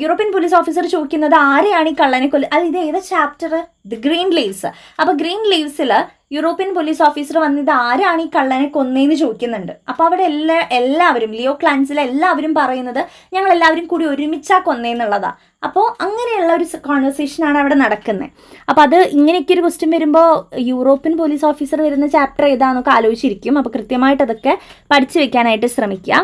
യൂറോപ്യൻ പോലീസ് ഓഫീസർ ചോദിക്കുന്നത് ആരെയാണ് ഈ കള്ളനെ അത് ഇത് ഏതാ ചാപ്റ്റർ? The green leaves. അപ്പോൾ ഗ്രീൻ ലീവ്സിൽ യൂറോപ്യൻ പോലീസ് ഓഫീസർ വന്നത് ആരാണ് ഈ കള്ളനെ കൊന്നേന്ന് ചോദിക്കുന്നുണ്ട്. അപ്പോൾ അവിടെ എല്ലാവരും ലിയോ ക്ലാൻസിലെ എല്ലാവരും പറയുന്നത് ഞങ്ങൾ എല്ലാവരും കൂടി ഒരുമിച്ചാ കൊന്നേന്നുള്ളതാണ്. അപ്പോൾ അങ്ങനെയുള്ള ഒരു കോൺവെർസേഷനാണ് അവിടെ നടക്കുന്നത്. അപ്പോൾ അത് ഇങ്ങനെയൊക്കെ ഒരു ക്വസ്റ്റ്യൻ വരുമ്പോൾ യൂറോപ്യൻ പോലീസ് ഓഫീസർ വരുന്ന ചാപ്റ്റർ ഏതാണെന്നൊക്കെ ആലോചിച്ചിരിക്കും. അപ്പോൾ കൃത്യമായിട്ട് അതൊക്കെ പഠിച്ചു വെക്കാനായിട്ട് ശ്രമിക്കുക.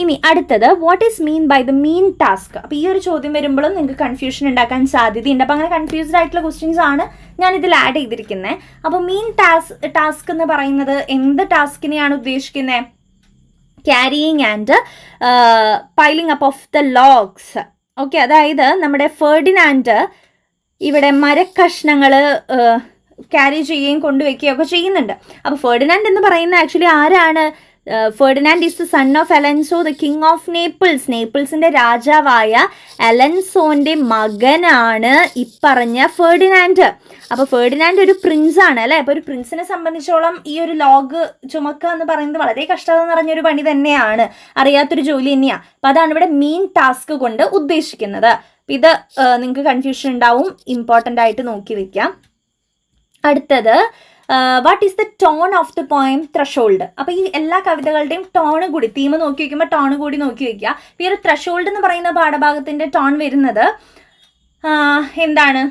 ഇനി അടുത്തത്, what is mean by the mean task? അപ്പോൾ ഈ ഒരു ചോദ്യം വരുമ്പോഴും നിങ്ങൾക്ക് കൺഫ്യൂഷൻ ഉണ്ടാക്കാൻ സാധ്യതയുണ്ട്. അപ്പോൾ അങ്ങനെ കൺഫ്യൂസ്ഡ് ആയിട്ടുള്ള ക്വസ്റ്റ്യൻസ് ആണ് ഞാൻ ഇതിൽ ആഡ് ചെയ്തിരിക്കുന്നത്. അപ്പോൾ മീൻ ടാസ്ക് എന്ന് പറയുന്നത് എന്ത് ടാസ്കിനെയാണ് ഉദ്ദേശിക്കുന്നത്? Carrying and piling up of the logs. Okay, അതായത് നമ്മുടെ ഫെർഡിനാൻഡ് ഇവിടെ മരക്കഷ്ണങ്ങൾ ക്യാരി ചെയ്യുകയും കൊണ്ടുവയ്ക്കുകയും ഒക്കെ ചെയ്യുന്നുണ്ട്. അപ്പോൾ ഫെർഡിനാൻഡ് എന്ന് പറയുന്ന ആക്ച്വലി ആരാണ്? Ferdinand is the son of Alonso the king of Naples. നേപ്പിൾസിൻ്റെ രാജാവായ അലൻസോൻ്റെ മകനാണ് ഇപ്പറഞ്ഞ ഫെർഡിനാൻഡ്. അപ്പോൾ ഫെർഡിനാൻഡ് ഒരു പ്രിൻസാണ് അല്ലേ. അപ്പോൾ ഒരു പ്രിൻസിനെ സംബന്ധിച്ചോളം ഈ ഒരു ലോഗ് ചുമക്കുക എന്ന് പറയുന്നത് വളരെ കഷ്ടത നിറഞ്ഞൊരു പണി തന്നെയാണ്, അറിയാത്തൊരു ജോലി തന്നെയാണ്. അപ്പോൾ അതാണ് ഇവിടെ മീൻ ടാസ്ക് കൊണ്ട് ഉദ്ദേശിക്കുന്നത്. ഇത് നിങ്ങൾക്ക് കൺഫ്യൂഷൻ ഉണ്ടാവും, ഇമ്പോർട്ടൻ്റ് ആയിട്ട് നോക്കി വയ്ക്കാം. അടുത്തത്, what is the tone of the poem threshold? അപ്പോൾ ഈ എല്ലാ കവിതകളുടെയും ടോണ് കൂടി, തീം നോക്കി വയ്ക്കുമ്പോൾ ടോണ് കൂടി നോക്കി വയ്ക്കുക. ഈ ഒരു ത്രഷോൾഡ് എന്ന് പറയുന്ന പാഠഭാഗത്തിൻ്റെ ടോൺ വരുന്നത് എന്താണ്?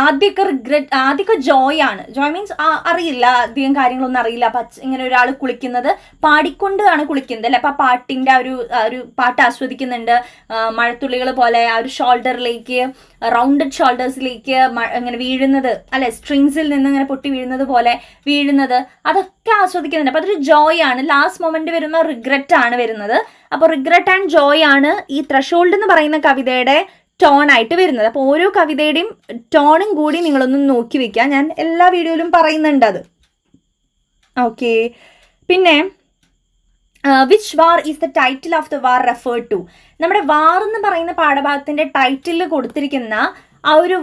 ആദ്യമൊക്കെ ജോയ് ആണ്. ജോയ് മീൻസ് അറിയില്ല, അധികം കാര്യങ്ങളൊന്നും അറിയില്ല. അപ്പം ഇങ്ങനെ ഒരാൾ കുളിക്കുന്നത് പാടിക്കൊണ്ടാണ് കുളിക്കുന്നത് അല്ലെ. അപ്പം ആ പാട്ടിൻ്റെ ഒരു പാട്ട് ആസ്വദിക്കുന്നുണ്ട്. മഴത്തുള്ളികൾ പോലെ ആ ഒരു ഷോൾഡറിലേക്ക്, റൗണ്ടഡ് ഷോൾഡേഴ്സിലേക്ക് ഇങ്ങനെ വീഴുന്നത് അല്ലെ, സ്ട്രിങ്സിൽ നിന്ന് ഇങ്ങനെ പൊട്ടി വീഴുന്നത് പോലെ വീഴുന്നത്, അതൊക്കെ ആസ്വദിക്കുന്നുണ്ട്. അപ്പം അതൊരു ജോയ് ആണ്. ലാസ്റ്റ് മൊമെന്റ് വരുന്ന റിഗ്രറ്റ് ആണ് വരുന്നത്. അപ്പോൾ റിഗ്രറ്റ് ആൻഡ് ജോയ് ആണ് ഈ ത്രഷോൾഡ് എന്ന് പറയുന്ന കവിതയുടെ ടോൺ ആയിട്ട് വരുന്നത്. അപ്പോൾ ഓരോ കവിതയുടെയും ടോണും കൂടി നിങ്ങളൊന്ന് നോക്കി വെക്കുക. ഞാൻ എല്ലാ വീഡിയോയിലും പറയുന്നുണ്ട് അത്. ഓക്കെ, പിന്നെ which war is the title of the war referred to. നമ്മുടെ വാർ എന്ന് പറയുന്ന പാഠഭാഗത്തിന്റെ ടൈറ്റിൽ കൊടുത്തിരിക്കുന്ന ആ ഒരു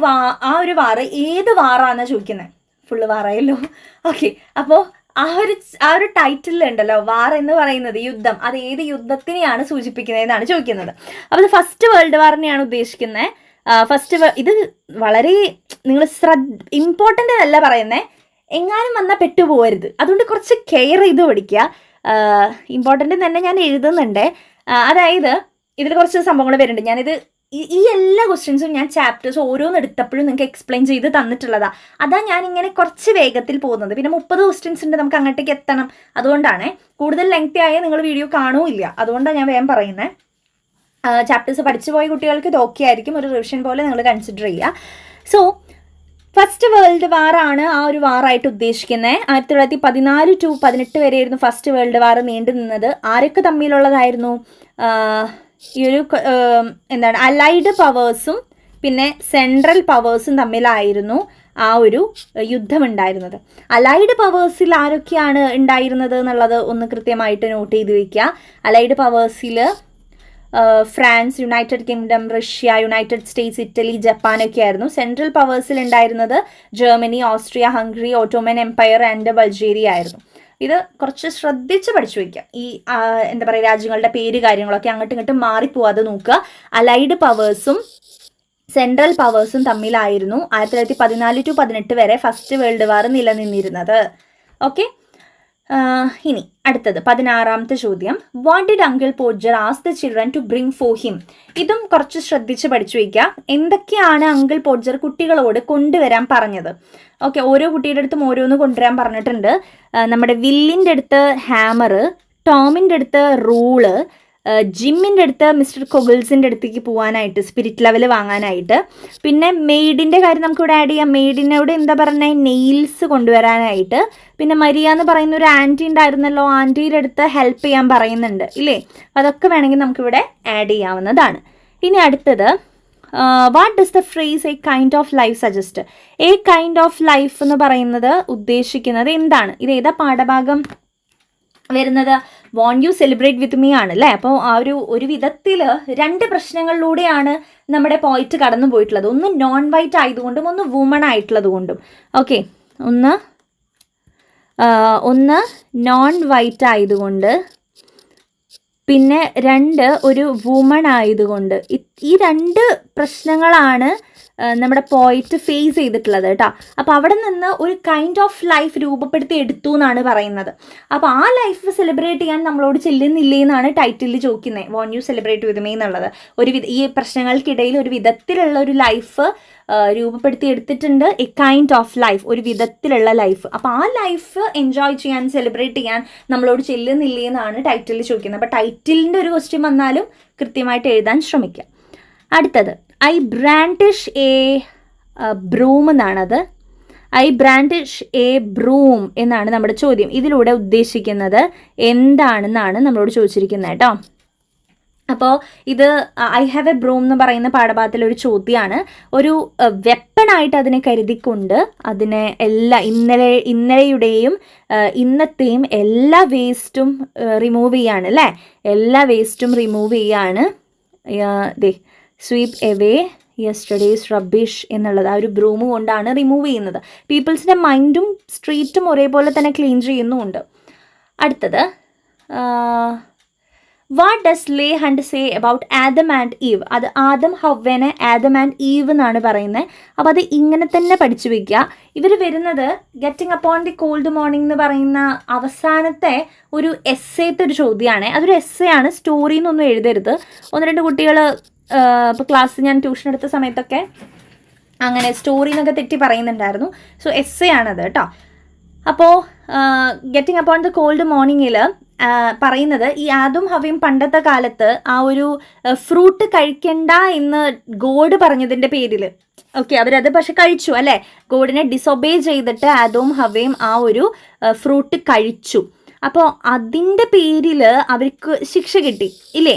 വാർ ഏത് വാറാണെന്ന് ചോദിക്കുന്നത്. ഫുള്ള് വാറായല്ലോ. ഓക്കെ, അപ്പോൾ ആ ഒരു ടൈറ്റിലുണ്ടല്ലോ, വാർ എന്ന് പറയുന്നത് യുദ്ധം, അത് ഏത് യുദ്ധത്തിനെയാണ് സൂചിപ്പിക്കുന്നത് എന്നാണ് ചോദിക്കുന്നത്. അപ്പോൾ ഇത് ഫസ്റ്റ് വേൾഡ് വാറിനെയാണ് ഉദ്ദേശിക്കുന്നത്. ഇത് വളരെ നിങ്ങൾ ഇമ്പോർട്ടൻ്റ് അല്ല പറയുന്നത്, എങ്ങാനും വന്നാൽ പെട്ടുപോകരുത്. അതുകൊണ്ട് കുറച്ച് കെയർ ചെയ്ത് പഠിക്കുക. ഇമ്പോർട്ടൻ്റ് തന്നെ ഞാൻ എഴുതുന്നുണ്ട്. അതായത് ഇതിൽ കുറച്ച് സംഭവങ്ങൾ വരുന്നുണ്ട്. ഞാനിത് ഈ എല്ലാ ക്വസ്റ്റ്യൻസും ഞാൻ ചാപ്റ്റേഴ്സ് ഓരോന്ന് എടുത്തപ്പോഴും നിങ്ങൾക്ക് എക്സ്പ്ലെയിൻ ചെയ്ത് തന്നിട്ടുള്ളതാണ്. അതാ ഞാനിങ്ങനെ കുറച്ച് വേഗത്തിൽ പോകുന്നത്. പിന്നെ 30 ക്വസ്റ്റ്യൻസ് ഉണ്ട്, നമുക്ക് അങ്ങോട്ടേക്ക് എത്തണം. അതുകൊണ്ടാണ് കൂടുതൽ ലെങ്തി ആയ നിങ്ങൾ വീഡിയോ കാണൂല്ല. അതുകൊണ്ടാണ് ഞാൻ വേഗം പറയുന്നത്. ചാപ്റ്റേഴ്സ് പഠിച്ചു പോയ കുട്ടികൾക്ക് ഇത് ഓക്കെ ആയിരിക്കും, ഒരു റിവിഷൻ പോലെ നിങ്ങൾ കൺസിഡർ ചെയ്യുക. സോ ഫസ്റ്റ് വേൾഡ് വാർ ആണ് ആ ഒരു വാറായിട്ട് ഉദ്ദേശിക്കുന്നത്. 1914 to 18 വരെയായിരുന്നു ഫസ്റ്റ് വേൾഡ് വാർ നീണ്ടു നിന്നത്. ആരൊക്കെ തമ്മിലുള്ളതായിരുന്നു? ഈ ഒരു അലൈഡ് പവേഴ്സും പിന്നെ സെൻട്രൽ പവേഴ്സും തമ്മിലായിരുന്നു ആ ഒരു യുദ്ധം ഉണ്ടായിരുന്നത്. അലൈഡ് പവേഴ്സിൽ ആരൊക്കെയാണ് ഉണ്ടായിരുന്നത് എന്നുള്ളത് ഒന്ന് കൃത്യമായിട്ട് നോട്ട് ചെയ്ത് വയ്ക്കുക. അലൈഡ് പവേഴ്സിൽ France, United Kingdom, Russia, United States, Italy, ജപ്പാനൊക്കെ ആയിരുന്നു. സെൻട്രൽ പവേഴ്സിൽ ഉണ്ടായിരുന്നത് Germany, Austria, Hungary, Ottoman Empire and Bulgaria ആയിരുന്നു. ഇത് കുറച്ച് ശ്രദ്ധിച്ച് പഠിച്ചു വയ്ക്കുക. ഈ എന്താ പറയുക, രാജ്യങ്ങളുടെ പേര് കാര്യങ്ങളൊക്കെ അങ്ങോട്ടും ഇങ്ങോട്ടും മാറിപ്പോവാതെ നോക്കുക. അലൈഡ് പവേഴ്സും സെൻട്രൽ പവേഴ്സും തമ്മിലായിരുന്നു 1914 to 18 വരെ ഫസ്റ്റ് വേൾഡ് വാർ നിലനിന്നിരുന്നത്. ഓക്കെ, ഇനി അടുത്തത് 16ാമത്തെ ചോദ്യം. What did uncle Podger ask the children to bring for him. ഇതും കുറച്ച് ശ്രദ്ധിച്ച് പഠിച്ചു വയ്ക്കുക. എന്തൊക്കെയാണ് അങ്കിൾ പോർജർ കുട്ടികളോട് കൊണ്ടുവരാൻ പറഞ്ഞത്? ഓക്കെ, ഓരോ കുട്ടിയുടെ അടുത്തും ഓരോന്ന് കൊണ്ടുവരാൻ പറഞ്ഞിട്ടുണ്ട്. നമ്മുടെ വില്ലിൻ്റെ അടുത്ത് ഹാമർ, ടോമിൻ്റെ അടുത്ത് റൂള്, ജിമ്മിൻ്റെ അടുത്ത് മിസ്റ്റർ കൊഗിൾസിൻ്റെ അടുത്തേക്ക് പോകാനായിട്ട്, സ്പിരിറ്റ് ലെവൽ വാങ്ങാനായിട്ട്. പിന്നെ മെയ്ഡിൻ്റെ കാര്യം നമുക്കിവിടെ ആഡ് ചെയ്യാം. മെയ്ഡിനോട് എന്താ പറഞ്ഞത്, നെയിൽസ് കൊണ്ടുവരാനായിട്ട്. പിന്നെ മരിയ എന്ന് പറയുന്ന ഒരു ആൻറ്റി ഉണ്ടായിരുന്നല്ലോ, ആൻറ്റിയുടെ അടുത്ത് ഹെൽപ്പ് ചെയ്യാൻ പറയുന്നുണ്ട് ഇല്ലേ. അതൊക്കെ വേണമെങ്കിൽ നമുക്കിവിടെ ആഡ് ചെയ്യാവുന്നതാണ്. ഇനി അടുത്തത്, what does the phrase a kind of life suggest. A kind of life എന്ന് പറയുന്നത് ഉദ്ദേശിക്കുന്നത് എന്താണ്? ഇത് ഏതാ പാഠഭാഗം വരുന്നത്? Won't you celebrate with me ആണ് അല്ലേ. അപ്പോൾ ആ ഒരു വിധത്തിൽ 2 പ്രശ്നങ്ങളിലൂടെയാണ് നമ്മുടെ പോയിന്റ് കടന്നു പോയിട്ടുള്ളത്. ഒന്ന് നോൺ വൈറ്റ് ആയതുകൊണ്ടും ഒന്ന് വുമൺ ആയിട്ടുള്ളത് കൊണ്ടും. ഓക്കെ, ഒന്ന് നോൺ വൈറ്റ് ആയതുകൊണ്ട്, പിന്നെ 2 ഒരു വുമൺ ആയതുകൊണ്ട്. ഈ 2 പ്രശ്നങ്ങളാണ് നമ്മുടെ പോയിന്റ് ഫേസ് ചെയ്തിട്ടുള്ളത് കേട്ടോ. അപ്പോൾ അവിടെ നിന്ന് ഒരു കൈൻഡ് ഓഫ് ലൈഫ് രൂപപ്പെടുത്തി എടുത്തു എന്നാണ് പറയുന്നത്. അപ്പോൾ ആ ലൈഫ് സെലിബ്രേറ്റ് ചെയ്യാൻ നമ്മളോട് ചെല്ലുന്നില്ലേ എന്നാണ് ടൈറ്റിലിൽ ചോദിക്കുന്നത്. Won't you celebrate with me എന്നുള്ളത്. ഈ പ്രശ്നങ്ങൾക്കിടയിൽ ഒരു വിധത്തിലുള്ള ഒരു ലൈഫ് രൂപപ്പെടുത്തി എടുത്തിട്ടുണ്ട്. എ കൈൻഡ് ഓഫ് ലൈഫ്, ഒരു വിധത്തിലുള്ള ലൈഫ്. അപ്പോൾ ആ ലൈഫ് എൻജോയ് ചെയ്യാൻ, സെലിബ്രേറ്റ് ചെയ്യാൻ നമ്മളോട് ചെല്ലുന്നില്ലേ എന്നാണ് ടൈറ്റിലിൽ ചോദിക്കുന്നത്. അപ്പോൾ ടൈറ്റിലിൻ്റെ ഒരു ക്വസ്റ്റ്യൻ വന്നാലും കൃത്യമായിട്ട് എഴുതാൻ ശ്രമിക്കുക. അടുത്തത്, ഐ ബ്രാൻഡിഷ് എ ബ്രൂം എന്നാണത്. ഐ ബ്രാൻഡിഷ് എ ബ്രൂം എന്നാണ് നമ്മുടെ ചോദ്യം. ഇതിലൂടെ ഉദ്ദേശിക്കുന്നത് എന്താണെന്നാണ് നമ്മളോട് ചോദിച്ചിരിക്കുന്നത് കേട്ടോ. അപ്പോൾ ഇത് ഐ ഹാവ് എ ബ്രൂം എന്ന് പറയുന്ന പാഠഭാഗത്തിലെ ഒരു ചോദ്യമാണ്. ഒരു വെപ്പണായിട്ട് അതിനെ കരുതിക്കൊണ്ട് അതിനെ ഇന്നലെയുടെയും ഇന്നത്തെയും എല്ലാ വേസ്റ്റും റിമൂവ് ചെയ്യാണ് അല്ലേ. എല്ലാ വേസ്റ്റും റിമൂവ് ചെയ്യാണ്. സ്വീപ്പ് എവേ യെസ്റ്റർഡേസ് റബ്ബിഷ് എന്നുള്ളത് ആ ഒരു ബ്രൂം കൊണ്ടാണ് റിമൂവ് ചെയ്യുന്നത്. പീപ്പിൾസിൻ്റെ മൈൻഡും സ്ട്രീറ്റും ഒരേപോലെ തന്നെ ക്ലീൻ ചെയ്യുന്നുമുണ്ട്. അടുത്തത്, what does Leigh Hunt say about Adam and Eve. അത് ആദം ഹവ്വേനെ ആദം ആൻഡ് ഈവ് എന്നാണ് പറയുന്നത്. അപ്പോൾ അത് ഇങ്ങനെ തന്നെ പഠിച്ചു വയ്ക്കുക. ഇവർ വരുന്നത് getting upon the cold morning എന്ന് പറയുന്ന അവസാനത്തെ ഒരു എസ്സേത്തെ ഒരു ചോദ്യമാണ്. അതൊരു എസ്സേ ആണ്, സ്റ്റോറി എന്നൊന്നും എഴുതരുത്. 1-2 കുട്ടികൾ ഇപ്പോൾ ക്ലാസ് ഞാൻ ട്യൂഷൻ എടുത്ത സമയത്തൊക്കെ അങ്ങനെ സ്റ്റോറി എന്നൊക്കെ തെറ്റി പറയുന്നുണ്ടായിരുന്നു. സോ എസ്സേ ആണത് കേട്ടോ. അപ്പോൾ ഗെറ്റിംഗ് അപ്പോൺ ദ കോൾഡ് മോർണിംഗിൽ പറയുന്നത് ഈ ആദും ഹവയും പണ്ടത്തെ കാലത്ത് ആ ഒരു ഫ്രൂട്ട് കഴിക്കണ്ട എന്ന് ഗോഡ് പറഞ്ഞതിൻ്റെ പേരിൽ ഓക്കെ അവരത് പക്ഷെ കഴിച്ചു അല്ലേ. ഗോഡിനെ ഡിസൊബേ ചെയ്തിട്ട് ആദവും ഹവയും ആ ഒരു ഫ്രൂട്ട് കഴിച്ചു. അപ്പോൾ അതിൻ്റെ പേരിൽ അവർക്ക് ശിക്ഷ കിട്ടി ഇല്ലേ.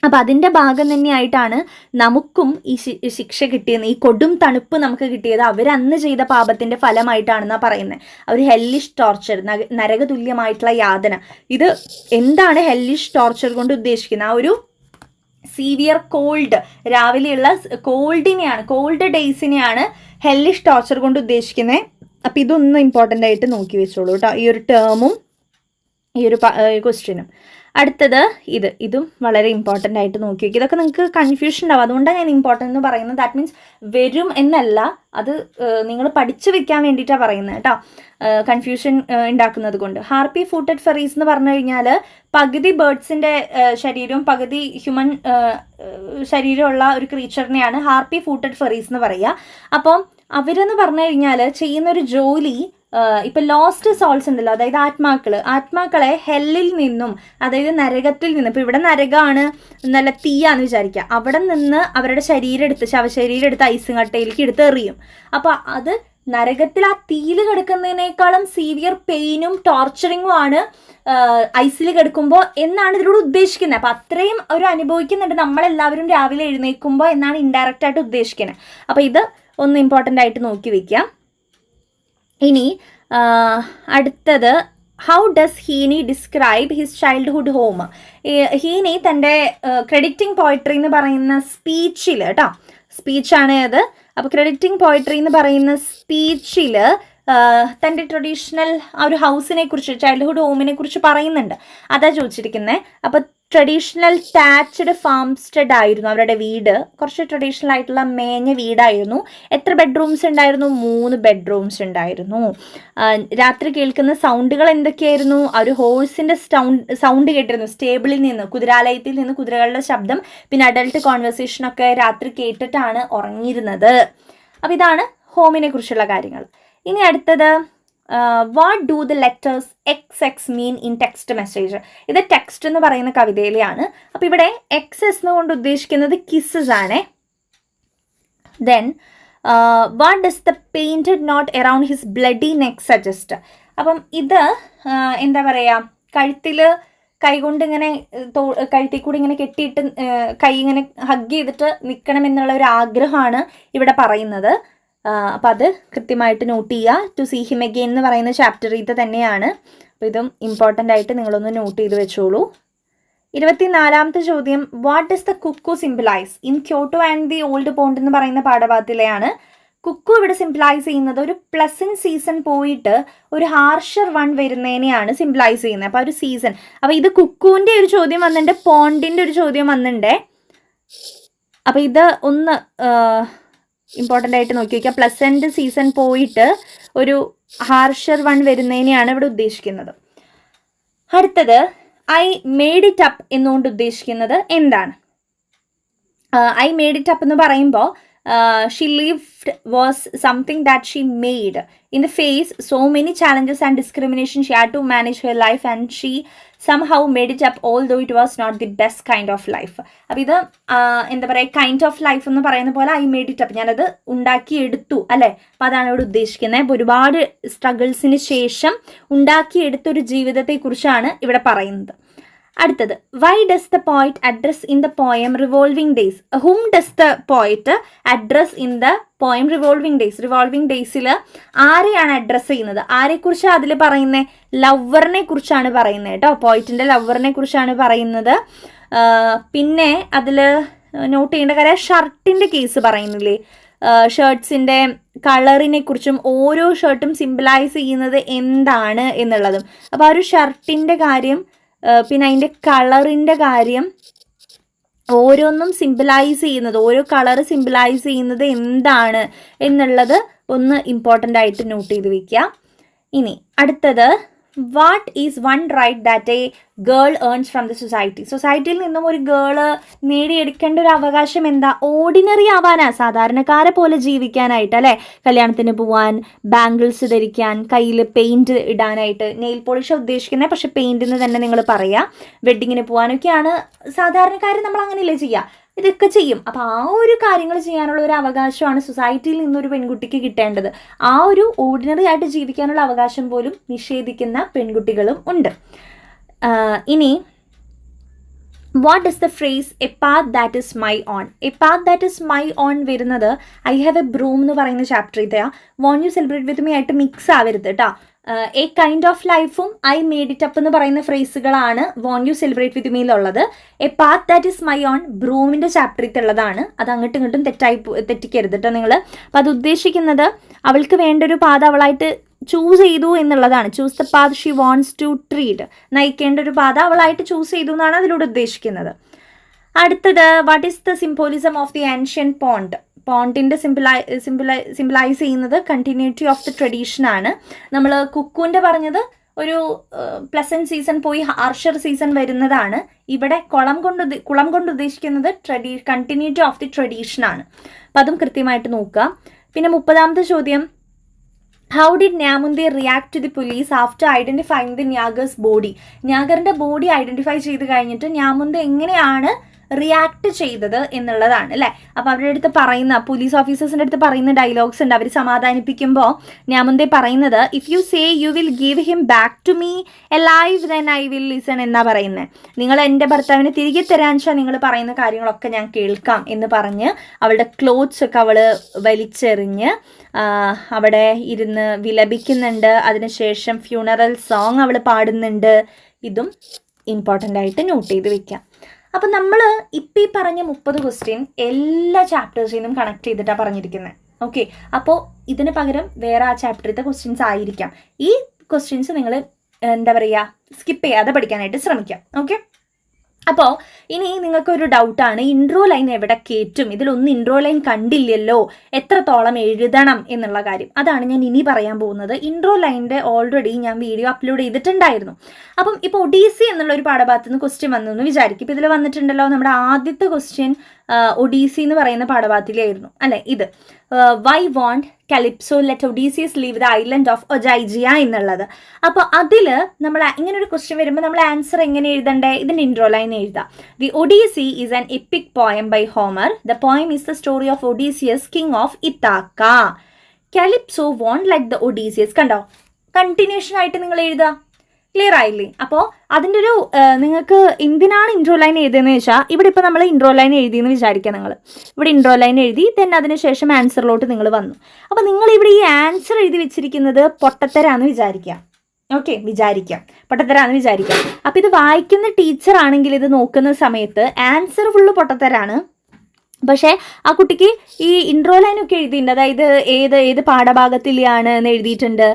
അപ്പം അതിൻ്റെ ഭാഗം തന്നെയായിട്ടാണ് നമുക്കും ഈ ശിക്ഷ കിട്ടിയത്. ഈ കൊടും തണുപ്പ് നമുക്ക് കിട്ടിയത് അവരന്ന് ചെയ്ത പാപത്തിൻ്റെ ഫലമായിട്ടാണെന്നാണ് പറയുന്നത്. അവർ ഹെല്ലിഷ് ടോർച്ചർ, നരകതുല്യമായിട്ടുള്ള യാതന. ഇത് എന്താണ് ഹെല്ലിഷ് ടോർച്ചർ കൊണ്ട് ഉദ്ദേശിക്കുന്നത്? ആ ഒരു സീവിയർ കോൾഡ്, രാവിലെയുള്ള കോൾഡ് ഡേയ്സിനെയാണ് ഹെല്ലിഷ് ടോർച്ചർ കൊണ്ട് ഉദ്ദേശിക്കുന്നത്. അപ്പം ഇതൊന്ന് ഇമ്പോർട്ടൻ്റ് ആയിട്ട് നോക്കി വെച്ചോളൂ കേട്ടോ, ഈ ഒരു ടേമും ഈ ഒരു ക്വസ്റ്റ്യനും. അടുത്തത് ഇതും വളരെ ഇമ്പോർട്ടൻ്റ് ആയിട്ട് നോക്കി വയ്ക്കുക. ഇതൊക്കെ നിങ്ങൾക്ക് കൺഫ്യൂഷൻ ഉണ്ടാവും, അതുകൊണ്ടാണ് ഞാൻ ഇമ്പോർട്ടൻ്റ് എന്ന് പറയുന്നത്. ദാറ്റ് മീൻസ് വരും എന്നല്ല, അത് നിങ്ങൾ പഠിച്ചു വെക്കാൻ വേണ്ടിയിട്ടാണ് പറയുന്നത് കേട്ടോ, കൺഫ്യൂഷൻ ഉണ്ടാക്കുന്നത് കൊണ്ട്. ഹാർപ്പി ഫൂട്ടഡ് ഫെറീസ് എന്ന് പറഞ്ഞു കഴിഞ്ഞാൽ പകുതി ബേർഡ്സിൻ്റെ ശരീരവും പകുതി ഹ്യൂമൻ ശരീരമുള്ള ഒരു ക്രീച്ചറിനെയാണ് ഹാർപ്പി ഫൂട്ടഡ് ഫെറീസ് എന്ന് പറയുക. അപ്പോൾ അവരെന്ന് പറഞ്ഞു കഴിഞ്ഞാൽ ചെയ്യുന്നൊരു ജോലി, ഇപ്പം ലോസ്റ്റ് സോൾസ് ഉണ്ടല്ലോ, അതായത് ആത്മാക്കളെ ഹെല്ലിൽ നിന്നും, അതായത് നരകത്തിൽ നിന്നും, ഇപ്പം ഇവിടെ നരകമാണ്, നല്ല തീയാന്ന് വിചാരിക്കുക, അവിടെ നിന്ന് അവരുടെ ശവശരീരം എടുത്ത് ഐസും കട്ടയിലേക്ക് എടുത്ത് എറിയും. അപ്പോൾ അത് നരകത്തിൽ ആ തീയിൽ കിടക്കുന്നതിനേക്കാളും സീവിയർ പെയിനും ടോർച്ചറിങ്ങും ആണ് ഐസിൽ കിടക്കുമ്പോൾ എന്നാണ് ഇതിലൂടെ ഉദ്ദേശിക്കുന്നത്. അപ്പം അത്രയും ഒരു അനുഭവിക്കുന്നുണ്ട് നമ്മളെല്ലാവരും രാവിലെ എഴുന്നേൽക്കുമ്പോൾ എന്നാണ് ഇൻഡയറക്റ്റ് ആയിട്ട് ഉദ്ദേശിക്കുന്നത്. അപ്പോൾ ഇത് ഒന്ന് ഇമ്പോർട്ടൻ്റ് ആയിട്ട് നോക്കി വയ്ക്കാം. ഇനി അടുത്തത്, how does ഹീനി describe his childhood home? ഹീനി തൻ്റെ ക്രെഡിറ്റിംഗ് പോയട്രി എന്ന് പറയുന്ന സ്പീച്ചിൽ കേട്ടോ, സ്പീച്ചാണ് അത്. അപ്പോൾ ക്രെഡിറ്റിംഗ് പോയട്രി എന്ന് പറയുന്ന സ്പീച്ചിൽ തൻ്റെ ട്രഡീഷണൽ ആ ഒരു ഹൗസിനെ കുറിച്ച്, ചൈൽഡ്ഹുഡ് ഹോമിനെ കുറിച്ച് പറയുന്നുണ്ട്. അതാ ചോദിച്ചിരിക്കുന്നത്. അപ്പോൾ ട്രഡീഷണൽ ടാച്ച്ഡ് ഫാംസ്റ്റഡ് ആയിരുന്നു അവരുടെ വീട്, കുറച്ച് ട്രഡീഷണൽ ആയിട്ടുള്ള മേഞ്ഞ വീടായിരുന്നു. എത്ര ബെഡ്റൂംസ് ഉണ്ടായിരുന്നു? 3 ബെഡ്റൂംസ് ഉണ്ടായിരുന്നു. രാത്രി കേൾക്കുന്ന സൗണ്ടുകൾ എന്തൊക്കെയായിരുന്നു? ആ ഒരു ഹോഴ്സിൻ്റെ സൗണ്ട് കേട്ടിരുന്നു, സ്റ്റേബിളിൽ നിന്ന്, കുതിരാലയത്തിൽ നിന്ന് കുതിരകളുടെ ശബ്ദം, പിന്നെ അഡൾട്ട് കോൺവെർസേഷനൊക്കെ രാത്രി കേട്ടിട്ടാണ് ഉറങ്ങിയിരുന്നത്. അപ്പോൾ ഇതാണ് ഹോമിനെ കുറിച്ചുള്ള കാര്യങ്ങൾ. ഇനി അടുത്തത്, what do the letters XX mean in text message? ഇത് ടെക്സ്റ്റ് എന്ന് പറയുന്ന കവിതയിലെയാണ്. അപ്പോൾ ഇവിടെ XS കൊണ്ട് ഉദ്ദേശിക്കുന്നത് കിസ്സസ് ആണ്. Then what does the painted knot around his bloody neck suggest? അപ്പം ഇത് എന്താ പറയുക, കഴുത്തിൽ കൈകൊണ്ട് ഇങ്ങനെ കഴുത്തിൽ കൂടി ഇങ്ങനെ കെട്ടിയിട്ട് കൈ ഇങ്ങനെ ഹഗ് ചെയ്തിട്ട് നിൽക്കണം എന്നുള്ള ഒരു ആഗ്രഹമാണ് ഇവിടെ പറയുന്നത്. അപ്പോൾ അത് കൃത്യമായിട്ട് നോട്ട് ചെയ്യുക. ടു സീ ഹിം അഗെയിൻ എന്ന് പറയുന്ന ചാപ്റ്റർ ഇത് തന്നെയാണ്. അപ്പോൾ ഇതും ഇമ്പോർട്ടൻ്റ് ആയിട്ട് നിങ്ങളൊന്ന് നോട്ട് ചെയ്ത് വെച്ചോളൂ. 24ാമത്തെ ചോദ്യം, what does the cuckoo symbolise? In Kyoto and the old pond എന്ന് പറയുന്ന പാഠഭാഗത്തിലെയാണ്. കുക്കു ഇവിടെ സിംബിളൈസ് ചെയ്യുന്നത് ഒരു പ്ലസന്റ് സീസൺ പോയിട്ട് ഒരു ഹാർഷർ വൺ വരുന്നതിനെയാണ് സിംബിളൈസ് ചെയ്യുന്നത്. അപ്പോൾ ഒരു സീസൺ, അപ്പോൾ ഇത് കുക്കുവിൻ്റെ ഒരു ചോദ്യം വന്നിട്ടുണ്ട്, പോണ്ടിൻ്റെ ഒരു ചോദ്യം വന്നിട്ടുണ്ട്. അപ്പോൾ ഇത് ഒന്ന് ഇമ്പോർട്ടൻ്റ് ആയിട്ട് നോക്കി വയ്ക്കുക. പ്ലസന്റ് സീസൺ പോയിട്ട് ഒരു ഹാർഷർ വൺ വരുന്നതിനെയാണ് ഇവിടെ ഉദ്ദേശിക്കുന്നത്. അടുത്തത്, ഐ മെയ്ഡ് ഇറ്റ് അപ്പ് എന്നുകൊണ്ട് ഉദ്ദേശിക്കുന്നത് എന്താണ്? ഐ മെയ്ഡ് ഇറ്റ് അപ്പ് എന്ന് പറയുമ്പോൾ she lived was something that she made in the face so many challenges and discrimination. She had to manage her life and she somehow made it up although it was not the best kind of life. അപ്പോൾ ഇത് എന്താ പറയുക, kind of life എന്ന് പറയുന്ന പോലെ I made it up, ഞാനത് ഉണ്ടാക്കിയെടുത്തു അല്ലേ. അപ്പോൾ അതാണ് ഇവിടെ ഉദ്ദേശിക്കുന്നത്. അപ്പോൾ ഒരുപാട് സ്ട്രഗിൾസിന് ശേഷം ഉണ്ടാക്കിയെടുത്തൊരു ജീവിതത്തെക്കുറിച്ചാണ് ഇവിടെ പറയുന്നത്. അടുത്തത്, why does the poet address in the poem Revolving Days? Whom does the poet address in the poem Revolving Days? Revolving ഡേയ്സിൽ ആരെയാണ് അഡ്രസ്സ് ചെയ്യുന്നത്? ആരെക്കുറിച്ചാണ് അതിൽ പറയുന്നത്? ലവറിനെ കുറിച്ചാണ് പറയുന്നത് കേട്ടോ. പോയിറ്റിൻ്റെ ലവറിനെ കുറിച്ചാണ് പറയുന്നത്. പിന്നെ അതിൽ നോട്ട് ചെയ്യേണ്ട കാര്യം, ഷർട്ടിൻ്റെ കേസ് പറയുന്നില്ലേ, ഷർട്ട്സിൻ്റെ കളറിനെ കുറിച്ചും ഓരോ ഷർട്ടും സിംബിളൈസ് ചെയ്യുന്നത് എന്താണ് എന്നുള്ളതും. അപ്പോൾ ആ ഒരു ഷർട്ടിൻ്റെ കാര്യം, പിന്നെ അതിൻ്റെ കളറിൻ്റെ കാര്യം, ഓരോന്നും സിംബിളൈസ് ചെയ്യുന്നത്, ഓരോ കളർ സിംബിളൈസ് ചെയ്യുന്നത് എന്താണ് എന്നുള്ളത് ഒന്ന് ഇമ്പോർട്ടൻ്റ് ആയിട്ട് നോട്ട് ചെയ്ത് വയ്ക്കുക. ഇനി അടുത്തത്, what is one right that a girl earns from the society? സൊസൈറ്റിയിൽ നിന്നും ഒരു ഗേള് നേടിയെടുക്കേണ്ട ഒരു അവകാശം എന്താ? ഓർഡിനറി ആവാനാ, സാധാരണക്കാരെ പോലെ ജീവിക്കാനായിട്ട് അല്ലേ? കല്യാണത്തിന് പോവാൻ, ബാംഗിൾസ് ധരിക്കാൻ, കയ്യിൽ പെയിൻറ് ഇടാനായിട്ട്, നെയിൽ പോളിഷ് ഉദ്ദേശിക്കുന്നത്, പക്ഷെ പെയിൻറ്റിന് തന്നെ നിങ്ങൾ പറയാം. വെഡ്ഡിങ്ങിന് പോകാനൊക്കെയാണ് സാധാരണക്കാർ നമ്മൾ അങ്ങനെയല്ലേ ചെയ്യുക, ഇതൊക്കെ ചെയ്യും. അപ്പോൾ ആ ഒരു കാര്യങ്ങൾ ചെയ്യാനുള്ള ഒരു അവകാശമാണ് സൊസൈറ്റിയിൽ നിന്നൊരു പെൺകുട്ടിക്ക് കിട്ടേണ്ടത്. ആ ഒരു ഓർഡിനറി ആയിട്ട് ജീവിക്കാനുള്ള അവകാശം പോലും നിഷേധിക്കുന്ന പെൺകുട്ടികളും ഉണ്ട്. ഇനി what is the phrase a path that is my own? A path that is my own വരുന്നത് ഐ ഹാവ് എ ബ്രൂം എന്ന് പറയുന്ന ചാപ്റ്റർ ഇതാ. Won't you celebrate with me ആയിട്ട് മിക്സ് ആവരുത് കേട്ടോ. എ കൈൻഡ് ഓഫ് ലൈഫും ഐ മേഡ് ഇറ്റ് അപ്പ് എന്ന് പറയുന്ന ഫ്രേസുകളാണ് വോണ്ട് യു സെലിബ്രേറ്റ് വിത്ത് മീയിലുള്ളത്. A path that is my own ബ്രൂമിൻ്റെ ചാപ്റ്ററിലുള്ളതാണ്. അത് അങ്ങോട്ടും ഇങ്ങോട്ടും തെറ്റിക്കരുത് കേട്ടോ നിങ്ങൾ. അപ്പോൾ അത് ഉദ്ദേശിക്കുന്നത് അവൾക്ക് വേണ്ട ഒരു പാത അവളായിട്ട് ചൂസ് ചെയ്തു എന്നുള്ളതാണ്. Choose the path she wants to treat. നയിക്കേണ്ട ഒരു പാത അവളായിട്ട് ചൂസ് ചെയ്തു എന്നാണ് അതിലൂടെ ഉദ്ദേശിക്കുന്നത്. അടുത്തത് what is the symbolism of the ancient pond? പോണ്ടിൻ്റെ സിംബിളൈസ് ചെയ്യുന്നത് കണ്ടിന്യൂറ്റി ഓഫ് ദി ട്രഡീഷനാണ്. നമ്മൾ കുക്കുവിൻ്റെ പറഞ്ഞത് ഒരു പ്ലസൻറ്റ് സീസൺ പോയി ഹാർഷർ സീസൺ വരുന്നതാണ്. ഇവിടെ കുളം കൊണ്ട് ഉദ്ദേശിക്കുന്നത് കണ്ടിന്യൂറ്റി ഓഫ് ദി ട്രഡീഷനാണ്. അപ്പം അതും കൃത്യമായിട്ട് നോക്കുക. പിന്നെ 30ാമത്തെ ചോദ്യം, how did Nyamunthi react to the police after identifying the Nyager's body? ന്യാഗറിൻ്റെ ബോഡി ഐഡൻറ്റിഫൈ ചെയ്ത് കഴിഞ്ഞിട്ട് ന്യാമുന്തി എങ്ങനെയാണ് റിയാക്ട് ചെയ്തത് എന്നുള്ളതാണ് അല്ലേ. അപ്പോൾ അവരുടെ അടുത്ത് പറയുന്ന പോലീസ് ഓഫീസേഴ്സിൻ്റെ അടുത്ത് പറയുന്ന ഡയലോഗ്സ് ഉണ്ട്. അവർ സമാധാനിപ്പിക്കുമ്പോൾ ന്യാമുന്തി പറയുന്നത്, if you say you will give him back to me alive then I will listen എന്നാ പറയുന്നത്. നിങ്ങൾ എൻ്റെ ഭർത്താവിനെ തിരികെ തരാൻ വെച്ചാൽ നിങ്ങൾ പറയുന്ന കാര്യങ്ങളൊക്കെ ഞാൻ കേൾക്കാം എന്ന് പറഞ്ഞ് അവളുടെ ക്ലോത്ത്സ് ഒക്കെ അവൾ വലിച്ചെറിഞ്ഞ് അവിടെ ഇരുന്ന് വിലപിക്കുന്നുണ്ട്. അതിനുശേഷം ഫ്യൂണറൽ സോങ് അവൾ പാടുന്നുണ്ട്. ഇതും ഇമ്പോർട്ടൻ്റ് ആയിട്ട് നോട്ട് ചെയ്ത് വെക്കാം. അപ്പം നമ്മൾ ഇപ്പം ഈ പറഞ്ഞ 30 ക്വസ്റ്റ്യൻ എല്ലാ ചാപ്റ്റേഴ്സിൽ നിന്നും കണക്ട് ചെയ്തിട്ടാണ് പറഞ്ഞിരിക്കുന്നത്. ഓക്കെ, അപ്പോൾ ഇതിന് പകരം വേറെ ആ ചാപ്റ്ററിലത്തെ ക്വസ്റ്റ്യൻസ് ആയിരിക്കാം. ഈ ക്വസ്റ്റ്യൻസ് നിങ്ങൾ എന്താ പറയുക, സ്കിപ്പ് ചെയ്യാതെ പഠിക്കാനായിട്ട് ശ്രമിക്കാം. ഓക്കെ, അപ്പോൾ ഇനി നിങ്ങൾക്കൊരു ഡൗട്ടാണ്, ഇൻട്രോ ലൈൻ എവിടെ കയറ്റും? ഇതിലൊന്നും ഇൻട്രോ ലൈൻ കണ്ടില്ലല്ലോ, എത്രത്തോളം എഴുതണം എന്നുള്ള കാര്യം. അതാണ് ഞാൻ ഇനി പറയാൻ പോകുന്നത്. ഇൻട്രോ ലൈനിൻ്റെ ഓൾറെഡി ഞാൻ വീഡിയോ അപ്ലോഡ് ചെയ്തിട്ടുണ്ടായിരുന്നു. അപ്പം ഇപ്പോൾ ഒഡീസി എന്നുള്ളൊരു പാഠഭാഗത്ത് നിന്ന് ക്വസ്റ്റ്യൻ വന്നു എന്ന് വിചാരിക്കും. ഇപ്പോൾ ഇതിൽ വന്നിട്ടുണ്ടല്ലോ, നമ്മുടെ ആദ്യത്തെ ക്വസ്റ്റ്യൻ ഒഡീസി എന്ന് പറയുന്ന പാഠഭാഗത്തിലായിരുന്നു അല്ലേ. ഇത് why won't Calypso let Odysseus leave the island of Ogygia എന്നുള്ളത്. അപ്പോൾ അതിൽ നമ്മൾ ഇങ്ങനെ ഒരു ക്വസ്റ്റ്യൻ വരുമ്പോൾ നമ്മൾ ആൻസർ എങ്ങനെ എഴുതണ്ടേ? ഇതിൻ്റെ ഇൻട്രോ ലൈൻ എഴുതാം. The Odyssey is an epic poem by Homer. The poem is the story of Odysseus king of Ithaca. Calypso won't like the Odysseus. കണ്ടോ, കണ്ടിന്യൂഷൻ ആയിട്ട് നിങ്ങൾ എഴുതുക. ക്ലിയർ ആയില്ലേ? അപ്പോൾ അതിൻ്റെ ഒരു നിങ്ങൾക്ക് എന്തിനാണ് ഇൻട്രോ ലൈൻ എഴുതിയെന്ന് വെച്ചാൽ, ഇവിടെ ഇപ്പോൾ നമ്മൾ ഇൻട്രോ ലൈൻ എഴുതിയെന്ന് വിചാരിക്കുക. നിങ്ങൾ ഇവിടെ ഇൻട്രോ ലൈൻ എഴുതി, then അതിനുശേഷം ആൻസറിലോട്ട് നിങ്ങൾ വന്നു. അപ്പോൾ നിങ്ങൾ ഇവിടെ ഈ ആൻസർ എഴുതി വെച്ചിരിക്കുന്നത് പൊട്ടത്തരാന്ന് വിചാരിക്കുക. ഓക്കെ, പൊട്ടത്തരാന്ന് വിചാരിക്കാം. അപ്പോൾ ഇത് വായിക്കുന്ന ടീച്ചർ ആണെങ്കിൽ ഇത് നോക്കുന്ന സമയത്ത് ആൻസർ ഫുള്ള് പൊട്ടത്തരാണ്. പക്ഷേ ആ കുട്ടിക്ക് ഈ ഇൻട്രോ ലൈനൊക്കെ എഴുതിയിട്ടുണ്ട്. അതായത് ഏത് പാഠഭാഗത്തിലാണ് എന്ന് എഴുതിയിട്ടുണ്ട്.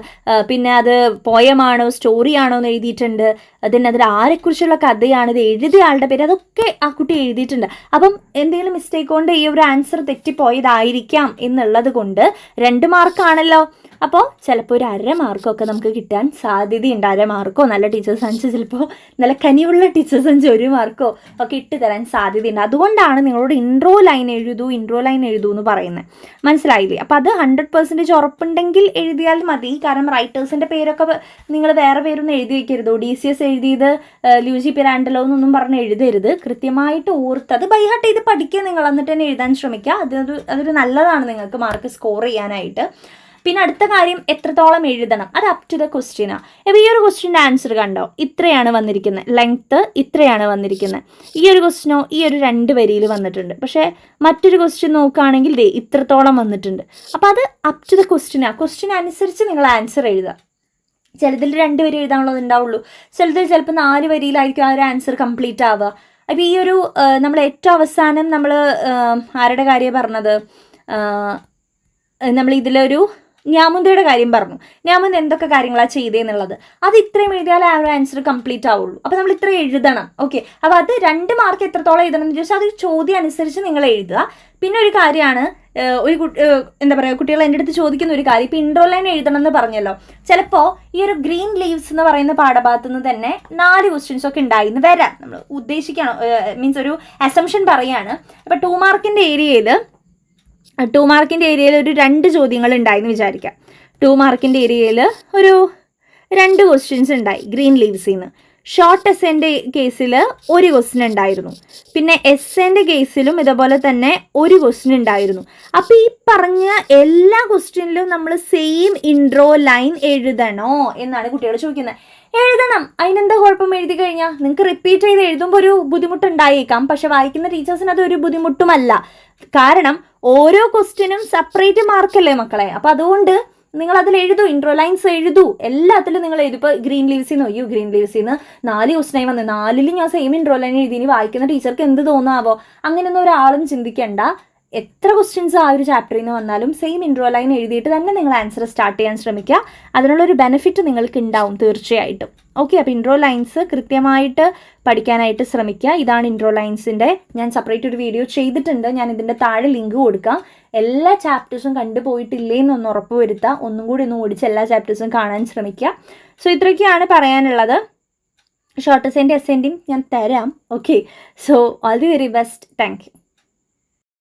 പിന്നെ അത് പോയമാണോ സ്റ്റോറിയാണോ എന്ന് എഴുതിയിട്ടുണ്ട്. അതിന് അതിൽ ആരെക്കുറിച്ചുള്ള കഥയാണ്, ഇത് എഴുതിയ ആളുടെ പേര്, അതൊക്കെ ആ കുട്ടി എഴുതിയിട്ടുണ്ട്. അപ്പം എന്തെങ്കിലും മിസ്റ്റേക്ക് കൊണ്ട് ഈ ഒരു ആൻസർ തെറ്റിപ്പോയതായിരിക്കാം എന്നുള്ളത് കൊണ്ട് 2 മാർക്കാണല്ലോ. അപ്പോൾ ചിലപ്പോൾ ഒരു 1/2 മാർക്കൊക്കെ നമുക്ക് കിട്ടാൻ സാധ്യതയുണ്ട്. 1/2 മാർക്കോ, നല്ല ടീച്ചേഴ്സ് ആണെന്ന് ചിലപ്പോൾ നല്ല കനിവുള്ള ടീച്ചേഴ്സ് ആണെന്ന് 1 മാർക്കോ ഒക്കെ ഇട്ട് തരാൻ സാധ്യതയുണ്ട്. അതുകൊണ്ടാണ് നിങ്ങളോട് ഇൻട്രോ ലൈൻ എഴുതൂ എന്ന് പറയുന്നത്. മനസ്സിലായില്ലേ? അപ്പോൾ അത് 100% ഉറപ്പുണ്ടെങ്കിൽ എഴുതിയാൽ മതി. കാരണം റൈറ്റേഴ്സിൻ്റെ പേരൊക്കെ നിങ്ങൾ വേറെ പേരൊന്നും എഴുതി വയ്ക്കരുത്. ഒഡീസിയസ് എഴുതിയത് ലൂസി പിരാൻഡലോ എന്നൊന്നും പറഞ്ഞ് എഴുതരുത്. കൃത്യമായിട്ട് ഓർത്തത് ബൈഹാർട്ട് ചെയ്ത് പഠിക്കുക നിങ്ങൾ. എന്നിട്ട് തന്നെ എഴുതാൻ ശ്രമിക്കുക. അതൊരു നല്ലതാണ് നിങ്ങൾക്ക് മാർക്ക് സ്കോർ ചെയ്യാനായിട്ട്. പിന്നെ അടുത്ത കാര്യം, എത്രത്തോളം എഴുതണം, അത് അപ് ടു ദ ക്വസ്റ്റ്യനാണ്. ഇപ്പോൾ ഈ ഒരു ക്വസ്റ്റ്യൻ്റെ ആൻസർ കണ്ടോ, ഇത്രയാണ് വന്നിരിക്കുന്നത്, ലെങ്ത്ത് ഇത്രയാണ് വന്നിരിക്കുന്നത്. ഈ ഒരു ക്വസ്റ്റ്യനോ ഈ ഒരു 2 വരിയിൽ വന്നിട്ടുണ്ട്. പക്ഷേ മറ്റൊരു ക്വസ്റ്റ്യൻ നോക്കുകയാണെങ്കിൽ ഇത്രത്തോളം വന്നിട്ടുണ്ട്. അപ്പോൾ അത് അപ് ടു ദ ക്വസ്റ്റ്യനാണ്. ക്വസ്റ്റ്യൻ അനുസരിച്ച് നിങ്ങൾ ആൻസർ എഴുതുക. ചിലതിൽ 2 വരി എഴുതാനുള്ളത് ഉണ്ടാവുള്ളൂ, ചിലതിൽ ചിലപ്പോൾ 4 വരിയിലായിരിക്കും ആ ഒരു ആൻസർ കംപ്ലീറ്റ് ആവുക. അപ്പോൾ ഈ ഒരു നമ്മൾ ഏറ്റവും അവസാനം നമ്മൾ ആരുടെ കാര്യമാണ് പറഞ്ഞത്, നമ്മൾ ഇതിലൊരു ന്യാമുന്തയുടെ കാര്യം പറഞ്ഞു. ന്യാമുന്ത എന്തൊക്കെ കാര്യങ്ങളാണ് ചെയ്തതെന്നുള്ളത്, അത് ഇത്രയും എഴുതിയാലേ ആ ഒരു ആൻസർ കംപ്ലീറ്റ് ആവുള്ളൂ. അപ്പോൾ നമ്മൾ ഇത്ര എഴുതണം. ഓക്കെ, അപ്പോൾ അത് 2 മാർക്ക് എത്രത്തോളം എഴുതണം എന്ന് ചോദിച്ചാൽ അത് ചോദ്യം അനുസരിച്ച് നിങ്ങൾ എഴുതുക. പിന്നെ ഒരു കാര്യമാണ്, എന്താ പറയുക, കുട്ടികൾ എൻ്റെ അടുത്ത് ചോദിക്കുന്ന ഒരു കാര്യം, ഇപ്പോൾ ഇൻട്രോ ലൈൻ എഴുതണം എന്ന് പറഞ്ഞല്ലോ, ചിലപ്പോൾ ഈ ഒരു ഗ്രീൻ ലീവ്സ് എന്ന് പറയുന്ന പാഠഭാഗത്തു നിന്ന് തന്നെ 4 ക്വസ്റ്റ്യൻസ് ഒക്കെ ഉണ്ടായിന്ന് വരാം. നമ്മൾ ഉദ്ദേശിക്കണം, മീൻസ് ഒരു അസംഷൻ പറയാണ്. അപ്പോൾ 2 മാർക്കിൻ്റെ ഏരിയയിൽ ഒരു 2 ചോദ്യങ്ങൾ ഉണ്ടായിന്ന് വിചാരിക്കാം. 2 മാർക്കിൻ്റെ ഏരിയയിൽ ഒരു 2 ക്വസ്റ്റ്യൻസ് ഉണ്ടായി ഗ്രീൻ ലീവ്സിൽ നിന്ന്. ഷോർട്ട് എസ്സേൻ്റെ കേസിൽ 1 ക്വസ്റ്റ്യൻ ഉണ്ടായിരുന്നു. പിന്നെ എസ്സേൻ്റെ കേസിലും ഇതുപോലെ തന്നെ 1 ക്വസ്റ്റ്യൻ ഉണ്ടായിരുന്നു. അപ്പോൾ ഈ പറഞ്ഞ എല്ലാ ക്വസ്റ്റ്യനിലും നമ്മൾ സെയിം ഇൻട്രോ ലൈൻ എഴുതണോ എന്നാണ് കുട്ടികൾ ചോദിക്കുന്നത്. എഴുതണം, അതിനെന്താ കുഴപ്പം? എഴുതി കഴിഞ്ഞാൽ നിങ്ങൾക്ക് റിപ്പീറ്റ് ചെയ്ത് എഴുതുമ്പോൾ ഒരു ബുദ്ധിമുട്ടുണ്ടായേക്കാം, പക്ഷെ വായിക്കുന്ന ടീച്ചേഴ്സിന് അതൊരു ബുദ്ധിമുട്ടുമല്ല. കാരണം ഓരോ ക്വസ്റ്റ്യനും സെപ്പറേറ്റ് മാർക്കല്ലേ മക്കളെ. അപ്പോൾ അതുകൊണ്ട് നിങ്ങൾ അതിൽ എഴുതൂ, ഇൻട്രോ ലൈൻസ് എഴുതൂ, എല്ലാത്തിലും നിങ്ങൾ എഴുതും. ഇപ്പോൾ ഗ്രീൻ ലീവ്സിൽ നിന്ന് ഗ്രീൻ ലീവ്സിൽ നിന്ന് 4 ക്വസ്റ്റനായി വന്നത്, 4ലും ഞാൻ സെയിം ഇൻട്രോ ലൈൻ എഴുതി, ഇനി വായിക്കുന്ന ടീച്ചർക്ക് എന്ത് തോന്നാവോ? അങ്ങനെയൊന്നും ഒരാളും ചിന്തിക്കേണ്ട. എത്ര ക്വസ്റ്റ്യൻസ് ആ ഒരു ചാപ്റ്ററിൽ നിന്ന് വന്നാലും സെയിം ഇൻട്രോ ലൈൻ എഴുതിയിട്ട് തന്നെ നിങ്ങൾ ആൻസർ സ്റ്റാർട്ട് ചെയ്യാൻ ശ്രമിക്കുക. അതിനുള്ളൊരു ബെനിഫിറ്റ് നിങ്ങൾക്ക് ഉണ്ടാവും തീർച്ചയായിട്ടും. ഓക്കെ, അപ്പോൾ ഇൻട്രോ ലൈൻസ് കൃത്യമായിട്ട് പഠിക്കാനായിട്ട് ശ്രമിക്കുക. ഇതാണ് ഇൻട്രോ ലൈൻസിൻ്റെ, ഞാൻ സെപ്പറേറ്റ് ഒരു വീഡിയോ ചെയ്തിട്ടുണ്ട്, ഞാൻ ഇതിൻ്റെ താഴെ ലിങ്ക് കൊടുക്കാം. എല്ലാ ചാപ്റ്റേഴ്സും കണ്ടുപോയിട്ടില്ലേന്നൊന്ന് ഉറപ്പ് വരുത്തുക. ഒന്നും കൂടി ഒന്ന് ഓടിച്ച് എല്ലാ ചാപ്റ്റേഴ്സും കാണാൻ ശ്രമിക്കുക. സോ ഇത്രയൊക്കെയാണ് പറയാനുള്ളത്. ഷോർട്ട് എസ്സേൻ്റെയും ഞാൻ തരാം. Okay, so all the very best. Thank you.